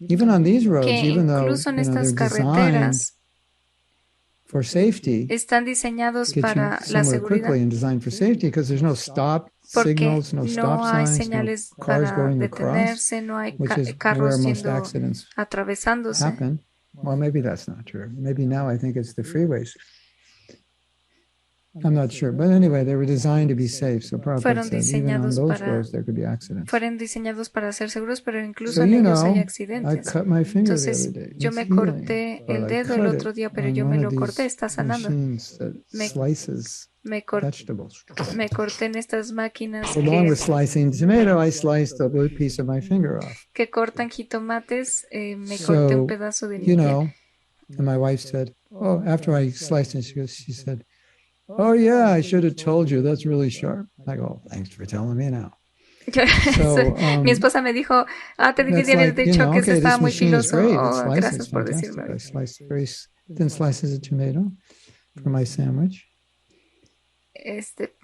even on these roads, que even though incluso en they're estas designed carreteras for safety, están diseñados get you para la somewhere seguridad, quickly and designed for safety because there's no stop porque signals, no stop no hay signs, no señales cars para going across, detenerse, no hay which is where carros most siendo accidents atravesándose. happen. Well, maybe that's not true. Maybe now I think it's the freeways. I'm not sure. But anyway, they were designed to be safe. So Prabhupada said even on those roads there could be accidents. Fueron diseñados para ser seguros, pero incluso So, en you ellos hay know, I accidentes. cut my finger the Entonces, other day. yo It's me healing, corté but el I dedo el cut otro it día, pero on yo one me of lo corté, these está sanando. machines that Me- slices Me, cor- vegetables. me corté en estas máquinas Along with que slicing tomato, I sliced a little piece of my finger off. cortan jitomates. Me So, corté un pedazo de mi you pie. know, and my wife said, oh, after I sliced it, she said, oh yeah, I should have told you, that's really sharp. I go, thanks for telling me now. So, Mi esposa me dijo, te debí de haber dicho que eso estaba muy filoso. Oh, gracias por decirme. I sliced very thin slices of tomato for my sandwich.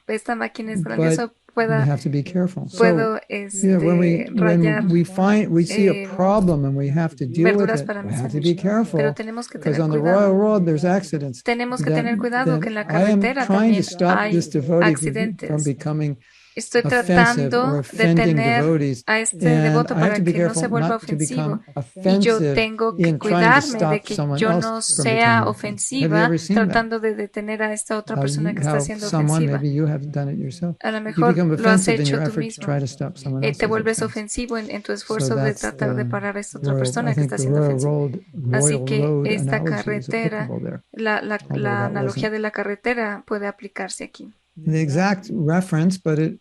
Esta máquina es But grandiosa. you have to be careful. Puedo Yeah, rayar when we see a problem and we have to deal with verduras it, para we mi have to be sándwich. careful Pero tenemos que because tener on the cuidado. Royal Road there's accidents. Tenemos que tener cuidado que en la I am carretera trying to también stop hay this devotee accidentes. from becoming Estoy offensive or tratando de offending tener devotees. a este And devoto I have para to be que no careful se vuelva not to become ofensivo. Y yo offensive tengo que in trying to cuidarme de stop que someone yo else no from sea becoming offensive. Have you ofensiva ever seen that? tratando de detener a esta otra persona que está siendo Someone, ofensiva. maybe you have done it yourself. A lo You mejor become lo has offensive in hecho your tú effort to mismo. try to stop someone else's Te vuelves offense. ofensivo en tu So esfuerzo de that's tratar de parar a esta otra I persona que think está the siendo Royal ofensiva. Así Road que esta analogy is carretera, applicable there. la Although la that analogía wasn't de la carretera puede aplicarse aquí. the exact reference, but it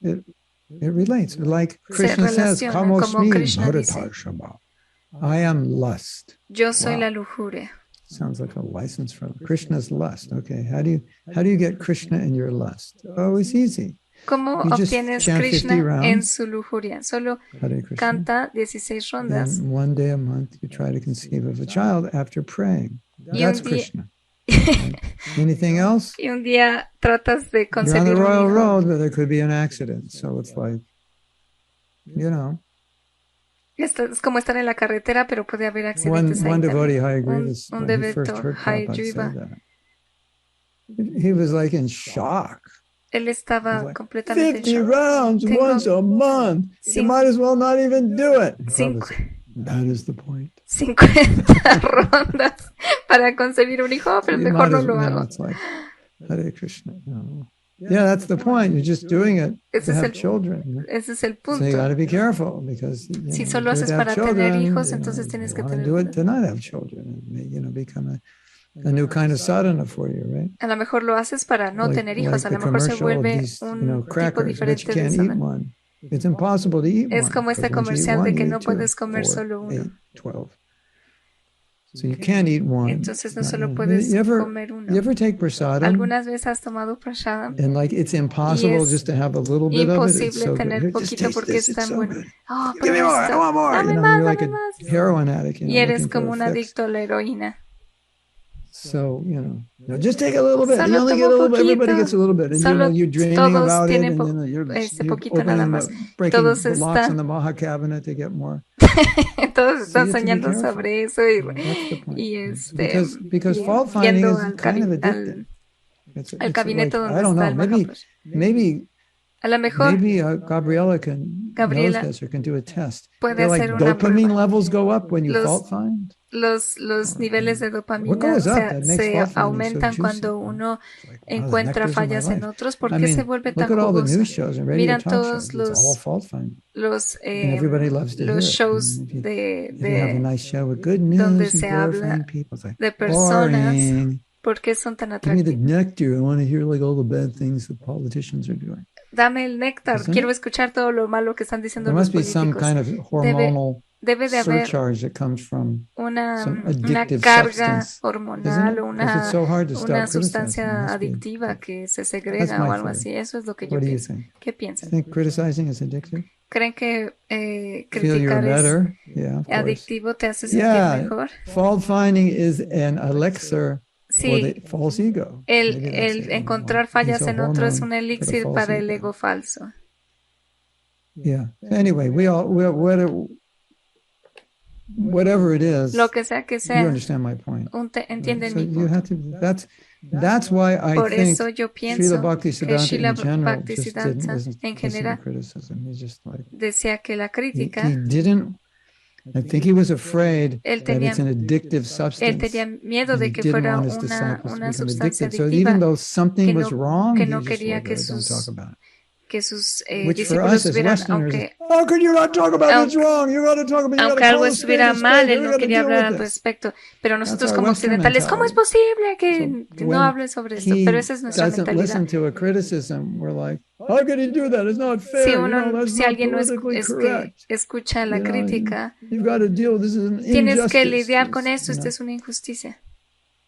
relates. Like Se Krishna says, relaciona como Kamosmi Krishna dice, Bharatashama. I am lust. yo soy Wow. la lujuria. Sounds like a license from Krishna's lust. Okay, how do you get Krishna in your lust? Oh, it's easy. ¿Cómo You just obtienes chant 50 Krishna en rounds. su lujuria? Solo Hare Krishna. canta 16 rondas And one day a month you try to conceive of a child after praying. Y That's un día- Krishna. Right? Anything else? y un día tratas de You're on the concebir un Royal hijo. Road, but there could be an accident. So it's like, you know, Esto es como estar en la carretera, pero puede haber one accidentes ahí devotee, también. I agree with Un when he first devoto, heard Hare Prabhupada say Krishna, that. He was like in shock. él estaba Like, completamente 50 shock. rounds Tengo once a month. You cinco- might as well not even do it. cinco- Prabhupada said, that is the point. 50 rondas para concebir un hijo, pero You mejor might no as lo well, hago. it's like, Hare Krishna. No. Yeah, that's the point. You're just doing it Ese to es have el- children. Ese es el So you got punto. to be careful because Si solo do it haces to have para tener children, hijos, entonces tienes you que want to tener do it cuidado. to not have children and become a new kind of sadhana for you, right? A lo mejor lo haces para no tener hijos, a the lo mejor se commercial of vuelve these, un tipo crackers, but diferente you de can't eat sadhana. one. It's impossible to eat Es one. como este because once you eat comercial de one, que you no eat two, puedes comer 4, solo uno. 8, 12. So you can't eat one. Entonces no solo puedes comer You uno. ever take prasadam? ¿Algunas veces has tomado prashadam? And it's impossible es just to have a little bit of it. It's Imposible so good. tener Here, just poquito taste porque this. es It's tan so bueno. good. Oh, Give me prueba more. I esto. want more. Dame más, You're like dame a más. heroin addict. Y eres looking como for un a fix. adicto a la heroína. So, just take a little bit. Solo You only tomo get a little bit. Everybody poquito. gets a little bit. And Solo you're dreaming todos about it. tienen And you're poquito nada opening más. breaking Todos the locks están in the Maha cabinet to get more. Todos So están you have to be soñando careful. sobre eso That's the point. Because fault finding yendo is al, kind of al, addictive. It's al like, gabinete I donde don't está know, el maybe A lo mejor Gabriela knows Gabriela this or can do a test. puede They're like hacer una dopamine prueba. levels go up when you Los- fault find. Los niveles de What dopamina goes up that makes se fault finding so aumentan juicy? cuando uno It's like, wow, the encuentra nectars of my fallas en life. otros. ¿Por I qué se mean, vuelve look tan at all the jugoso? news shows and radio Miran talk todos shows. It's all fault finding. los And everybody loves to hear it. shows And if you have a nice show with good donde news and se glorifying habla people, it's like, de personas. boring. ¿Por qué son tan Give me the atractivos? nectar. I want to hear like all the bad things the politicians are doing. Dame el néctar. Isn't Quiero it? escuchar todo lo malo que están diciendo There los must be some políticos. kind of hormonal Debe de haber surcharge that comes from una some addictive carga substance, hormonal isn't it? o 'Cause it's so hard to una stop criticizing. It sustancia must be adictiva addictive. que se That's segrega my o algo theory. así. Eso es lo que yo What do you pienso. think? ¿Qué You piensan? think criticizing is addictive? ¿Creen que Feel you're criticar es better? Yeah, of course. adictivo, te hace sentir Yeah, mejor? fault finding is an elixir for Sí, the false ego. el Maybe that's it, encontrar It's fallas a en otro es hormone un for the elixir false para el ego. ego falso. Yeah. Anyway, whatever it is, Lo que sea que you sea, understand my point. entienden So mi you have punto. to. That's why I Por think eso yo Srila pienso que Bhaktisiddhanta Srila in general just Bhaktisiddhanta didn't en listen to general criticism. He's just like decía que la he crítica, didn't. I think he was afraid él that tenía, it's an addictive él substance. tenía miedo And de he que didn't fuera want his disciples to una become sustancia addicted. So adictiva even though something was wrong, que he no was just quería like, que don't talk sus about it. discípulos Which for us as tuvieran, Westerners, how could you not talk about it's wrong? You got to talk about. You got aunque to algo call a spade estuviera a mal, spade. él You no got to quería deal hablar al with this. respecto. Pero nosotros our como Western occidentales, ¿cómo es mentality. posible que So no when hable sobre esto? he Pero esa es nuestra doesn't mentalidad. listen to a criticism, we're like, how could he do that? It's not fair. Si, You know, that's si not alguien no politically correct. escucha la You know, crítica, you've got to deal with this. Is an tienes que injustice. lidiar con esto, You esta know. es una injusticia.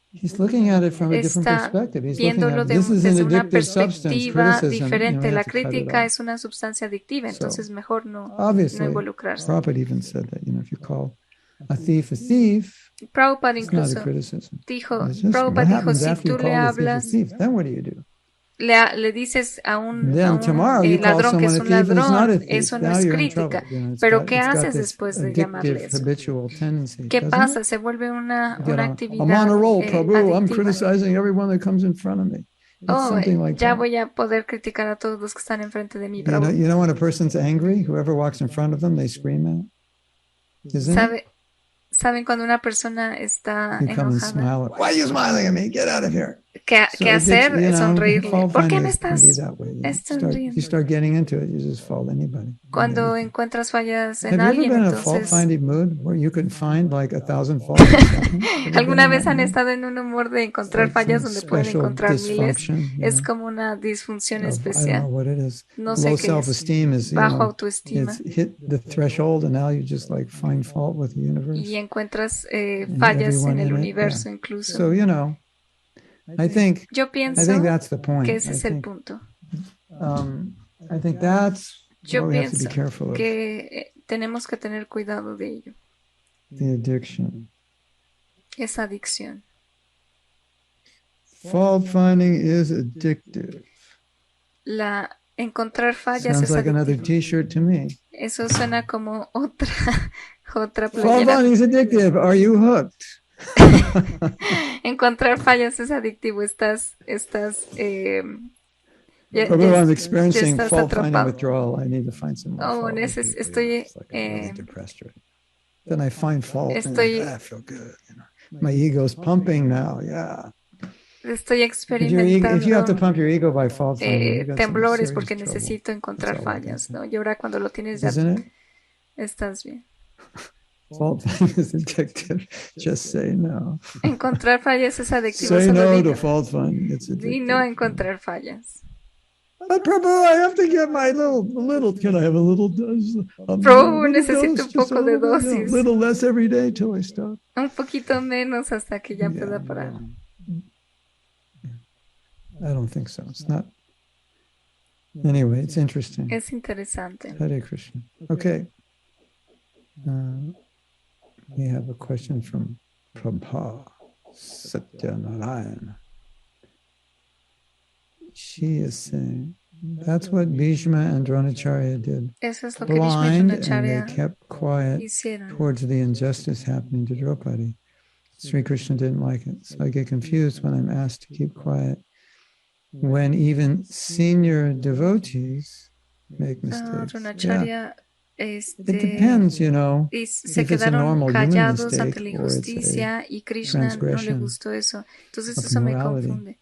He's looking at it from a different Está perspective. He's looking viéndolo at this is an desde una addictive substance. perspectiva Criticism, you diferente. we La have to cut it crítica off. es una sustancia adictiva, entonces mejor no Obviously, involucrarse. Prabhupada even said that, if you call a thief, Prabhupada it's not a incluso criticism. dijo, It's just, what Prabhupada dijo, happens si after you tú le call a thief a hablas, thief? Then what do you do? le dices a un Then tomorrow you call ladrón que es someone a un thief and it's not a ladrón, thief. eso no Now es you're in trouble. crítica. It's Pero got- ¿qué it's got haces this después de llamarle addictive, eso? habitual tendency, ¿Qué doesn't pasa? it? Se vuelve una I'm actividad on a roll, Prabhu. I'm adictiva. criticizing everyone that comes in front of me. It's Oh, something like ya that. voy a poder criticar a todos los que están enfrente de mí, You know, Prabhu. when a person's angry, whoever walks in front of them, they scream at. Isn't it? ¿Saben cuando una persona está You come and enojada? smile at, why are you smiling at me? Get out of here. ¿Qué So hacer? Sonreírle. fault ¿Por qué finding me can be estás that way. sonriendo? You start getting into it, you just fault anybody. Cuando Anything. encuentras fallas en Have you ever alguien, been in a entonces... fault-finding mood where you can find like 1,000 faults? Have you been ¿Alguna in vez that han mood? estado en un humor de encontrar Like fallas some donde pueden special encontrar miles? dysfunction, Es como una disfunción I don't know especial. what it is. No sé Low qué es. self-esteem is, Bajo autoestima. it's hit the threshold and now you just like find fault with the universe. Y encuentras and fallas everyone en el in it, universo yeah. incluso. So, I think Yo pienso that's the point. que ese es el I think, punto. I think that's Yo what we have to be pienso careful of. que tenemos que tener cuidado de ello. The addiction. Esa adicción. Fault finding is addictive. Encontrar fallas Sounds es like another adictivo. T-shirt to me. Eso suena como otra Fault playera. finding is addictive. Are you hooked? Encontrar fallas es adictivo. Prabhu, I'm experiencing estás fault finding atrapado. withdrawal. I need to find some more fault with people. estoy, It's like I'm really depressed right now. Then I find fault estoy- and I feel good. My ego's pumping now. Yeah. Estoy If you have to experimentando pump your ego by fault finding, you got some temblores serious porque trouble. necesito encontrar That's all I can fallas, say. ¿no? Y ahora cuando lo tienes ya Isn't it? estás bien. Fault finding is addictive. Just say no. Encontrar fallas es adictivo. Say Solo no di to no. fault finding. It's Di no addictive. a encontrar fallas. But Prabhu, I have to get my little. Can I have a little dose? Prabhu, necesito un poco de dosis. Little less every day till I stop. Un poquito menos hasta que ya pueda parar. I don't think so. It's not. Anyway, it's interesting. Es interesante. Hare Krishna. Okay. We have a question from Prabha Satyanarayan. She is saying, That's what Bhishma and Dronacharya did. Eso es lo que Bhishma y Blind, and Dronacharya they kept quiet hicieron. towards the injustice happening to Draupadi. Sri Krishna didn't like it. So I get confused when I'm asked to keep quiet. When even senior devotees make mistakes. Dronacharya, It depends, you know, se if it's a quedaron normal human callados mistake ante la or it's a injusticia y Krishna no le transgression gustó eso. Entonces of eso me morality. confunde.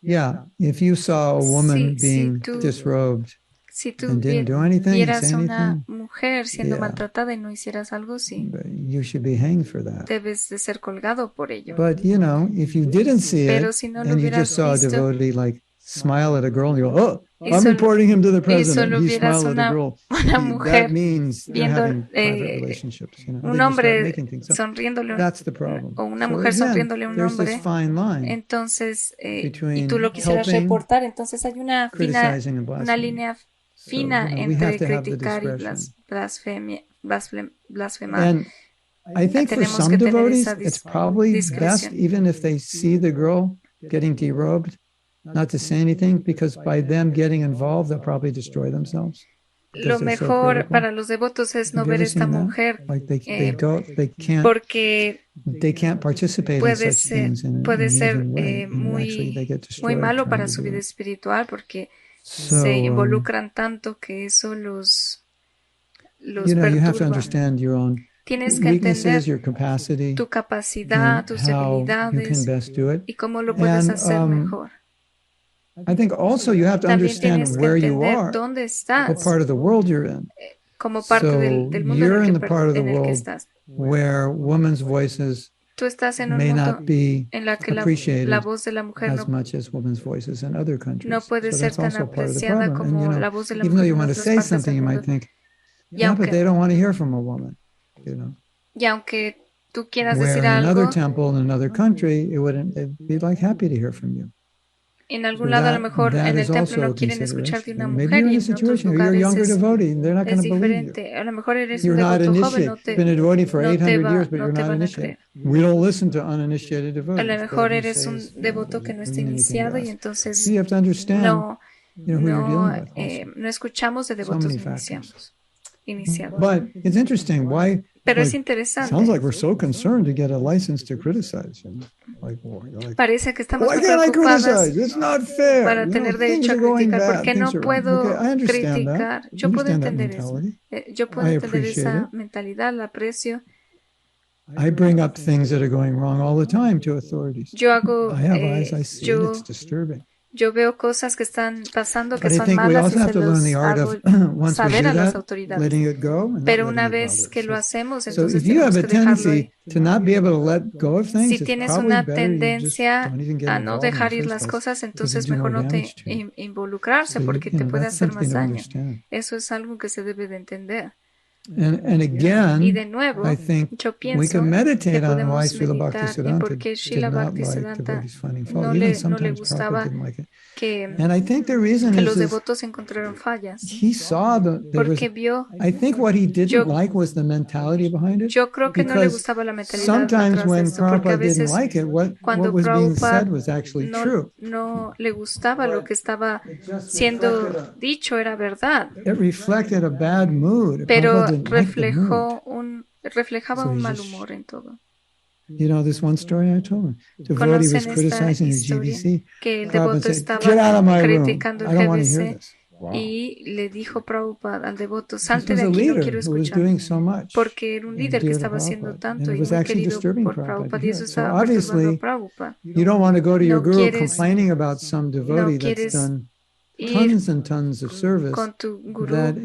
Yeah, if you saw a woman being disrobed Si tú and didn't do anything, vieras say una anything, mujer siendo yeah, maltratada y no hicieras algo, sí, you should be hanged for that. debes de ser colgado por ello. But, you know, if you didn't see Pero it si no lo and you hubieras just saw a visto devotee like smile at a girl and you go, oh, y I'm solo- reporting him to the y president. solo He vieras smiled at a una girl. una mujer That means they're viendo, having private relationships. You know? un Then you start hombre making things up. sonriéndole That's the problem. o una So mujer again, sonriéndole a un there's this hombre, fine line entonces y between tú lo quisieras helping, reportar, entonces hay una criticizing and una blaspheming. línea So, fina you know, we have entre to have the criticar y discretion. blasfemar. And I think for Tenemos some que tener devotees, esa it's probably best, discreción. even if they see the girl getting derobed, not to say anything, because by them getting involved, they'll probably destroy themselves. Lo Because they're so mejor critical. para los devotos es no Have you ver ever esta seen that? mujer Like they porque can't participate in puede such things in puede an ser even way. And actually they get muy destroyed malo trying para to su do vida it. espiritual porque So, se involucran tanto que eso los you know, you have to perturba. understand your own Tienes que weaknesses, entender your capacity, tu capacidad, and tus how you can debilidades best do it. y cómo lo puedes And, hacer mejor. I think also you have to También understand tienes que where you entender are, dónde what estás part of the world you're in. como parte So del mundo you're in en the part of the en el que world estás. where women's voices Tú estás en un may mundo not be en la que la appreciated voz de la mujer as much as women's voices in other countries. no puede So ser that's tan also part of the apreciada problem. And you como know, la voz de la even though mujer you en want to otras say partes something, del you mundo. might think, Y yeah, but aunque, they don't want to hear from a woman. You know, y aunque tú quieras where decir in another algo, temple in another country, they'd be like happy to hear from you. en algún So lado a lo mejor that en is el templo also a no quieren escuchar de consideration. una Maybe mujer you're y in a en otros situation where you're a lugares younger devotee and they're not going es to believe you. diferente. A lo mejor eres un You're not devoto joven, initiated. You've been a devotee for no 800 years, but no you're te not van a initiated. creer. We don't listen to uninitiated A devotees. lo But mejor you eres say un it's, devoto que no está doesn't mean anything to iniciado y us. entonces So you have to understand, no, who you're dealing with also. no escuchamos de So devotos many factors. iniciados. But it's interesting. Why? Pero es Like, interesante. sounds like we're so concerned to get a license to criticize. You know? Like, Parece que estamos why muy can't I preocupadas criticize? It's not fair. para You know, tener things derecho a are going criticar. ¿Por bad. qué Things no are wrong. puedo Okay, I understand criticar? that. Yo puedo Understand that entender eso. mentality. Yo puedo I entender appreciate esa it. mentalidad, la aprecio. I bring up things that are going wrong all the time to authorities. Yo hago, I have eyes, I see it, it's disturbing. yo veo cosas que están pasando que But I son think we malas y also have se to learn los the art hago of, once we saber do a las that, autoridades. letting it go and not Pero letting una it vez bother que us. lo hacemos, So entonces if you have tenemos a que dejarlo ahí. tendency to not be able to let go of things, Si it's tienes probably una better you just tendencia don't even get a no involved in dejar the ir first las place, cosas, because entonces it'll do mejor more no te damage to you. involucrarse So, porque you te know, puede that's hacer something más to daño. understand. Eso es algo que se debe de entender. And Y again, de nuevo, I think yo we pienso can que meditate on why podemos Srila meditar en Bhaktisiddhanta por qué did Srila not like Bhaktisiddhanta devotees finding fault. no Even le sometimes gustaba Prabhupada didn't like it. que, And I think the reason que is los this, devotos encontraron fallas. he saw there was, Porque vio, I think what he didn't yo, like was the mentality behind it. yo creo que no le Because gustaba la mentalidad sometimes atrás de when esto, porque a Prabhupada didn't veces like it, what cuando was being said Prabhupada was actually true. no le gustaba lo que estaba siendo dicho era verdad, It reflected a bad mood. pero Prabhupada didn't like the mood. reflejaba So un he mal just- humor en todo. You know this one story I told him? Devotee was ¿Conocen esta criticizing the historia? GBC. Que el Prabhupada devoto said, "Get out of estaba my room. criticando I el don't want to hear GBC this." Wow. y le dijo Prabhupada al devoto, This salte was de a aquí, no leader quiero who was escuchar. doing so much Porque era un líder que dear to estaba haciendo Prabhupada. And tanto it y was muy actually querido disturbing por Prabhupada to Prabhupada y hear eso it. So estaba perturbando a obviously, Prabhupada. you don't want to go to your No guru quieres- complaining about some devotee that's quieres done ir tons and tons of service con tu gurú that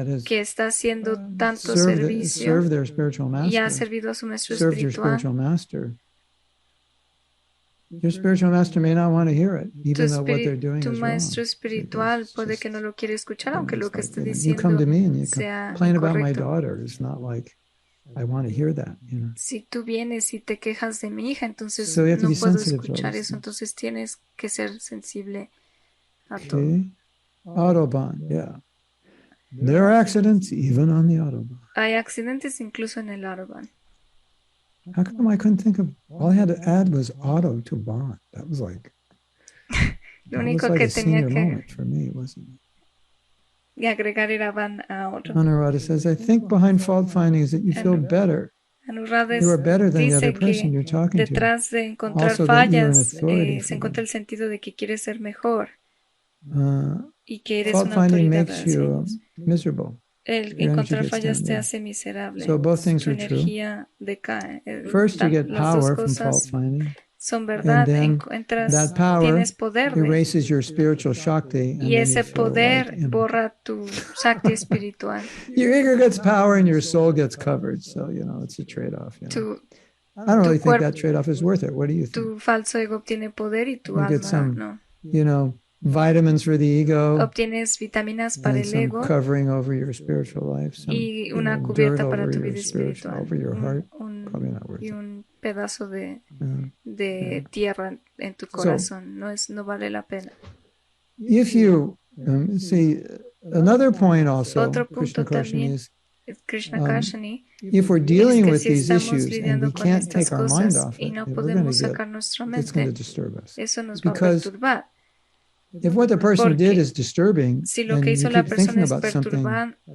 has que está haciendo tanto served servicio their spiritual y ha master, servido a su maestro served your espiritual. spiritual master. Your spiritual master may not want to hear it, even though what they're doing Tu is wrong. maestro espiritual It's puede just- que no lo quiera escuchar, aunque lo que it's esté like, you come diciendo to me and you sea complain about my incorrecto. daughter. It's not like I want to hear that, you know. Si tú vienes y te quejas de mi hija, entonces So you have to no be puedo sensitive to all escuchar these eso, things. entonces tienes que ser sensible a todo. Okay. Autobahn, yeah. There are accidents even on the Autobahn. Hay accidentes incluso en el Autobahn. How come I couldn't think of, all I had to add was auto to bond. That was like, Lo That was único like que a tenía senior que moment for me, wasn't it? agregar era van a otro. Anuradha says, I think behind fault finding is that you feel better. Anuradha You are better than the other dice person que you're talking to. detrás de encontrar Also that you are an fallas authority se for encuentra them. el sentido de que quieres ser mejor Uh, y que eres Fault una finding autoridad makes hacia you ellos. miserable. El Your energy encontrar gets fallas down, te yeah. hace miserable. So both things Tu are true. energía decae. First, you get Las dos power from fault cosas finding, son and verdad. then Encuentras, that power tienes poder erases your spiritual shakti, and y then you ese feel poder like empty. borra tu shakti espiritual. Your ego gets power and your soul gets covered. So, it's a trade-off. Tu, I don't really tu think cuerpo, that trade-off is worth it. What do you think? tu falso ego obtiene poder y tu You get alma some, no. vitamins for the ego, Obtienes vitaminas para and el some ego covering over your spiritual life, some y una dirt cubierta para over tu your vida spiritual, espiritual. over your heart. Un, Probably not worth y it. un pedazo de Yeah. tierra en tu corazón. No vale la pena. If you see, another point also, Otro punto Krishna Karshani, también, is Krishna Karshani, if we're es dealing que with si these estamos issues and lidiando we con can't estas take our mind cosas off y it, no we're going to podemos get, sacar nuestra it's going to mente, disturb us. eso nos va a Because perturbar. if what the person did Porque is disturbing, si lo and que you hizo la keep thinking persona es about something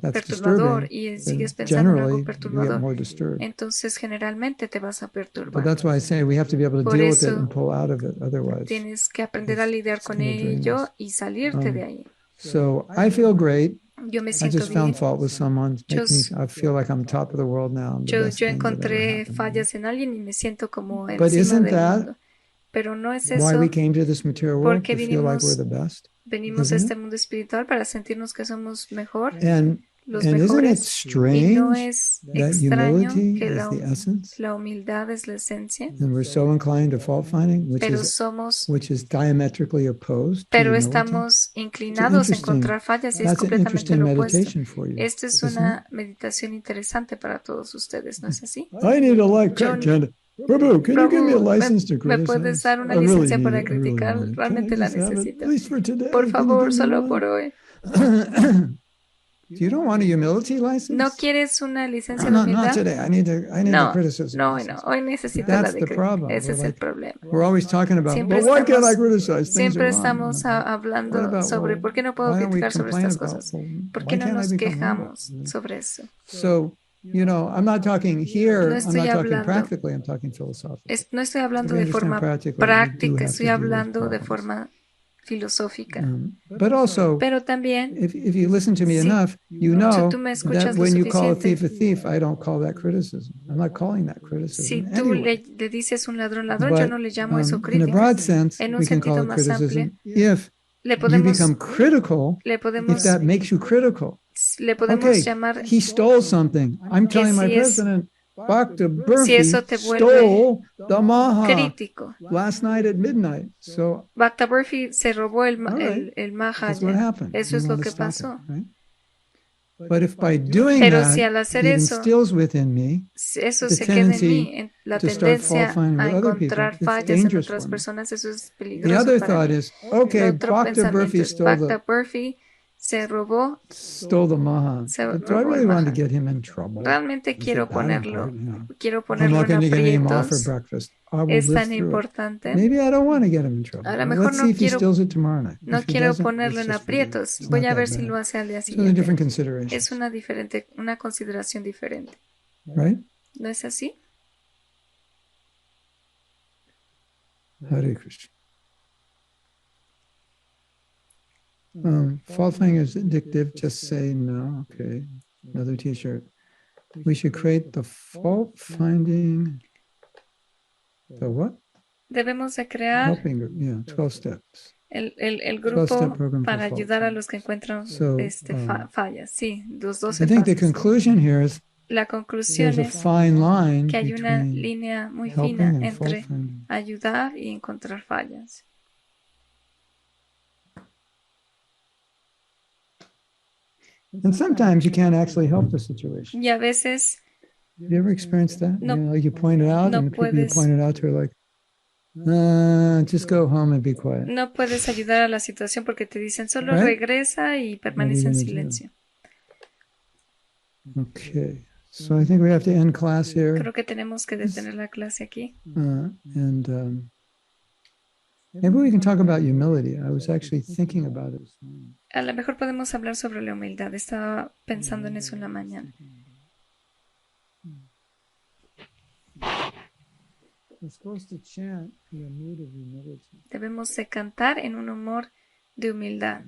that's perturbador disturbing, y then sigues pensando en algo generally you get perturbador, more disturbed. entonces generalmente te vas a But perturbar. that's why I say we have to be able to Por deal with it eso and pull out of it. Otherwise, tienes que aprender a lidiar it's con going to drain ello us. y salirte de ahí. So I feel great. Yo me I siento just bien. found fault with someone. I feel like I'm top of the world now. I'm the best Yo thing that ever encontré happened. fallas en alguien y me siento como But encima isn't del that mundo. Pero no es why eso we came to this material world, porque to feel like we're the best? venimos a Isn't este it? mundo espiritual para sentirnos que somos mejor, los And isn't it mejores. Y no strange es that extraño humility que is the essence? la humildad es la esencia, And we're so inclined to fault finding, which is diametrically opposed to pero humility. estamos inclinados a encontrar fallas y es That's an completamente interesting lo opuesto. meditation for you. Esta es una meditación interesante para todos ustedes, ¿no es así? I need a like. Prabhu, can you give me a license to ¿me criticize? puedes dar una I really licencia need para it. I really criticar? want it. Realmente Can I la just have it? necesito. At least for today. Por Can you favor, give me solo one? por hoy. You don't want a humility license? ¿No quieres una licencia de Not humildad? today. I need the criticism. No, license. hoy necesito That's la de the problem. Ese es el problema. We're always talking about, Siempre but why can't I estamos- criticize? Things Siempre are wrong. estamos What hablando about, sobre por qué no puedo why don't we criticar sobre complain estas about, cosas. well, ¿Por why qué no can't I nos become humble? quejamos sobre eso? So, I'm not talking here, No I'm estoy not talking hablando- practically, I'm talking philosophically. No estoy hablando We de understand forma practically, we do práctica, have estoy to deal with hablando de problems. forma filosófica. But also, Pero también, if you listen to me si enough, you know tú me that escuchas lo when you call a suficiente, thief, I don't call that criticism. I'm not calling that si criticism tú anyway. le dices un ladrón, yo But no le llamo eso in a crítica. broad sense, En un we can call sentido it más amplio, criticism if le you podemos, become critical, le if podemos, that makes you critical. le podemos Okay, llamar he stole something. I'm telling my si es- president, Bhakta si Burfi eso te vuelve stole the Maha crítico. last night at midnight. So Bhakta Burfi se robó el that's what Mahaya. happened. Eso You es lo wanna que stop pasó. it, right? But if by doing Pero that, si al hacer it eso, instills within me eso the se queda en tendency mí, la to start tendencia fault-finding a with other people, encontrar it's fallas en dangerous otras for me. personas, eso es The peligroso other para thought mí. is, okay, El otro Bhakta pensamiento Burfi es, stole Bhakta Burfi se robó, the Maha. se But do I robó really el want to Maha. get him in trouble? Realmente Is quiero it that important? quiero I'm ponerlo not en going to get him off for aprietos. breakfast. I will Es live tan through it. importante. Maybe I don't want to get him in trouble. A lo Well, mejor let's see if he steals it tomorrow night. no If he quiero doesn't, ponerlo it's en just forget it. aprietos. It's Voy not a that ver si bad. lo hace al día So they're different siguiente. considerations, Es una consideración diferente. right? ¿No es así? Hare Krishna. Fault finding is addictive. Just say no. Okay. Another T-shirt. We should create the fault finding. The what? Debemos de crear Helping group. Yeah, 12 steps. el 12-step grupo program for para fault ayudar a finding. los que encuentran So, fallas. Sí, los 12 I think the pasos. conclusion here is La conclusión there's a es fine line que hay una between línea muy helping fina and fault entre finding. ayudar y encontrar fallas. And sometimes you can't actually help the situation. Y a veces Have you ever experienced that? No, Like you point it out, no and the people you puedes. pointed out to are like, just go home and be quiet. no puedes ayudar a la situación porque te dicen solo Right? regresa y permanece en gonna do? silencio. Okay, so I think we have to end class here. Creo que tenemos que detener la clase aquí. And Maybe we can talk about humility. I was actually thinking about it. A lo mejor podemos hablar sobre la humildad. Estaba pensando en eso en la mañana. We're supposed to chant in a mood of humility. Debemos de cantar en un humor de humildad.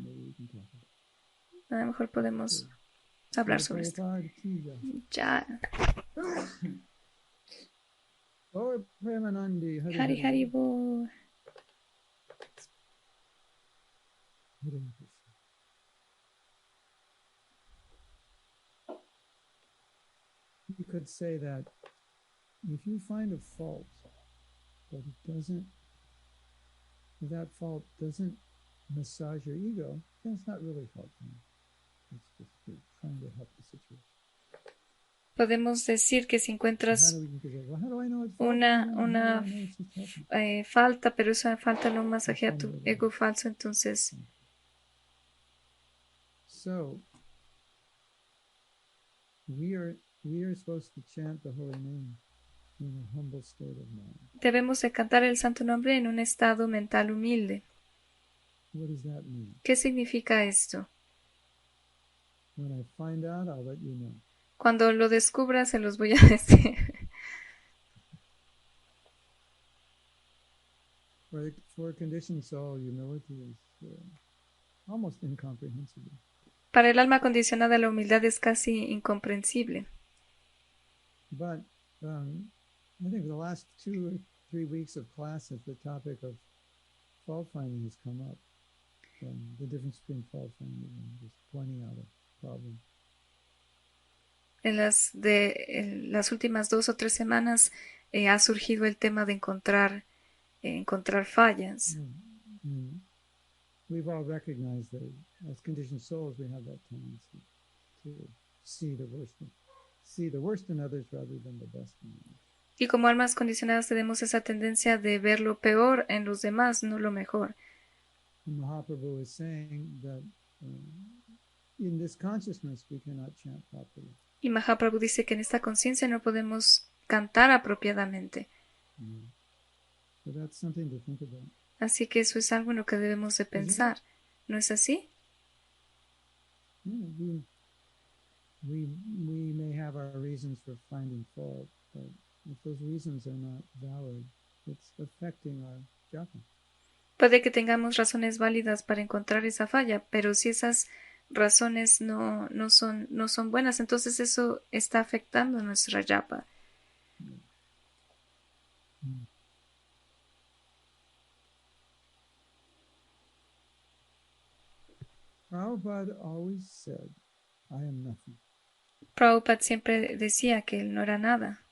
A lo mejor podemos hablar sobre esto. Ya. Hari Hari Bo. You could say that if you find a fault, but if that fault doesn't massage your ego, then it's not really faulting. It's just you're trying to help the situation. Podemos decir que si encuentras una falta, pero esa falta no masajea tu ego falso, entonces So we are supposed to chant the holy name in a humble state of mind. debemos de cantar el santo nombre en un estado mental humilde. What does that mean? ¿Qué significa esto? When I find out, I'll let you know. Cuando lo descubra, se los voy a decir. For a conditioned soul, humility is almost incomprehensible. Para el alma condicionada, la humildad es casi incomprensible. But I think the last 2 or 3 weeks of classes, the topic of fault finding has come up. The difference between fault finding and just pointing out a problem. En las últimas 2 o 3 semanas ha surgido el tema de encontrar fallas. We've all recognized that as conditioned souls, we have that tendency to see the worst in others rather than the best in others. Y como almas condicionadas tenemos esa tendencia de ver lo peor en los demás, no lo mejor. Mahaprabhu is saying that in this consciousness we cannot chant properly. Y Mahaprabhu dice que en esta conciencia no podemos cantar apropiadamente. So that's something to think about. Así que eso es algo en lo que debemos de pensar. ¿No es así? Yeah, we may have our reasons for finding fault, but if those reasons are not valid, it's affecting our japa. Puede que tengamos razones válidas para encontrar esa falla, pero si esas razones no son buenas, entonces eso está afectando nuestra japa. Prabhupada always said, I am nothing. Prabhupada siempre decía que él no era nada.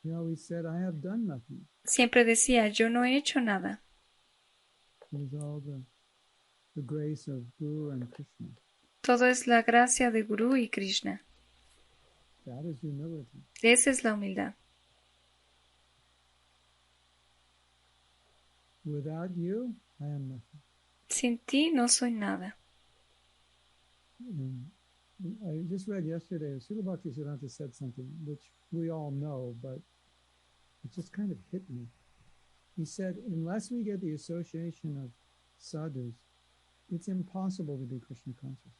He always said, I have done nothing. Siempre decía, yo no he hecho nada. It is all the grace of Guru and Krishna. Todo es la gracia de Guru y Krishna. That is humility. Esa es la humildad. Without you, I am nothing. Sin ti no soy nada. And I just read yesterday, Srila Bhaktisiddhanta said something which we all know, but it just kind of hit me. He said, unless we get the association of sadhus, it's impossible to be Krishna conscious.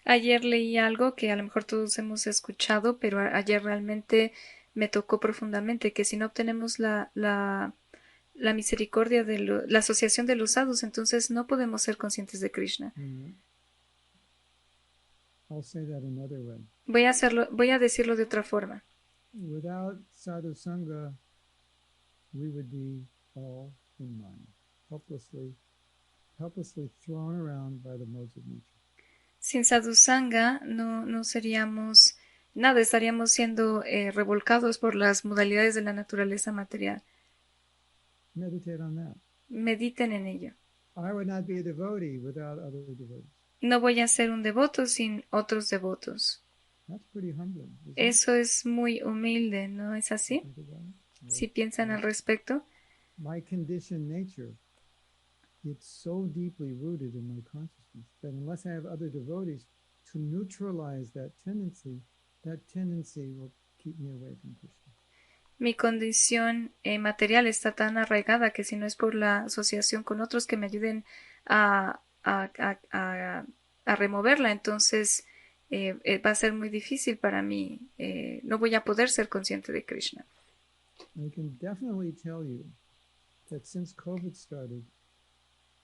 Ayer leí algo que a lo mejor todos hemos escuchado, pero ayer realmente me tocó profundamente, que si no obtenemos la misericordia de la asociación de los sadhus, entonces no podemos ser conscientes de Krishna. I'll say that another way. Voy a decirlo de otra forma. Without sadhu sanga, we would be all in mind, helplessly thrown around by the modes of nature. Sin sadhu sanga no seríamos nada, estaríamos siendo revolcados por las modalidades de la naturaleza material. Meditate on that. Mediten en ello. I would not be a devotee without other devotees. No voy a ser un devoto sin otros devotos. That's pretty humbling, isn't it? Eso es muy humilde, ¿no es así? Si piensan al respecto. My conditioned nature, it's so deeply rooted in my consciousness that unless I have other devotees to neutralize that tendency will keep me away from Krishna. Mi condición material está tan arraigada que si no es por la asociación con otros que me ayuden a removerla, entonces va a ser muy difícil para mí. No voy a poder ser consciente de Krishna. I can definitely tell you that since COVID started,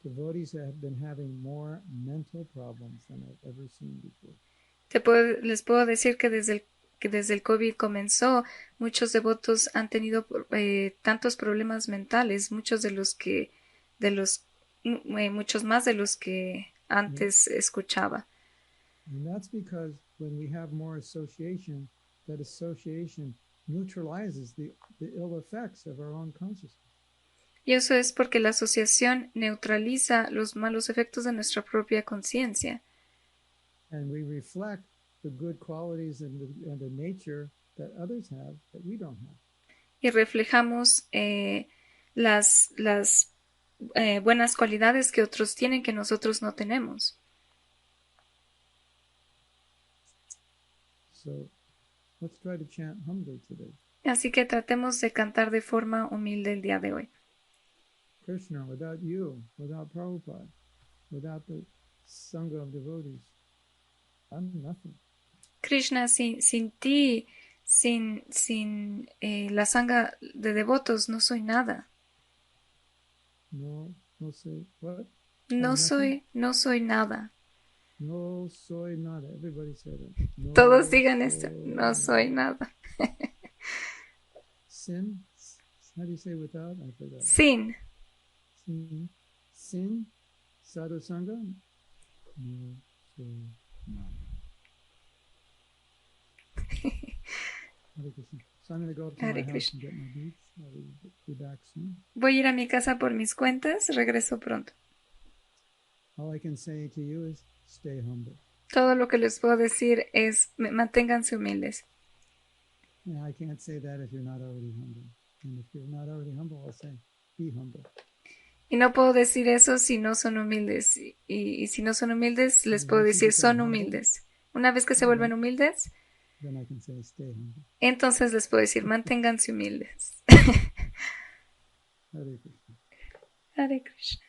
devotees have been having more mental problems than I've ever seen before. Les puedo decir que desde el COVID comenzó, muchos devotos han tenido tantos problemas mentales, muchos más de los que antes escuchaba. And that's because when we have more association, that association neutralizes the ill effects of our own consciousness. Y eso es porque la asociación neutraliza los malos efectos de nuestra propia conciencia. And we reflect the good qualities and the nature that others have that we don't have. Y reflejamos las buenas cualidades que otros tienen que nosotros no tenemos. So let's try to chant humbly today. Así que tratemos de cantar de forma humilde el día de hoy. Krishna, without you, without Prabhupada, without the Sanga of devotees, I'm nothing. Krishna, sin ti, sin la Sanga de devotos, no soy nada. No soy, what? No soy nada. No soy nada. Everybody said it. No Todos digan esto, no soy nada. Sin, how do you say without? I forgot. Sin. Sin, sadhu sanga, no soy nada. Hare Krishna. So I'm going to go up to Hare my house Krishna. and get my beads. I'll be back soon. Voy a ir a mi casa por mis cuentas, regreso pronto. All I can say to you is stay humble. Todo lo que les puedo decir es manténganse humildes. Yeah, I can't say that if you're not already humble. And if you're not already humble, I'll say be humble. Y no puedo decir eso si no son humildes. Y si no son humildes, les puedo decir son humildes. Una vez que se vuelven humildes, Then I can say stay humble. entonces les puedo decir manténganse humildes. Hare Krishna. Hare Krishna.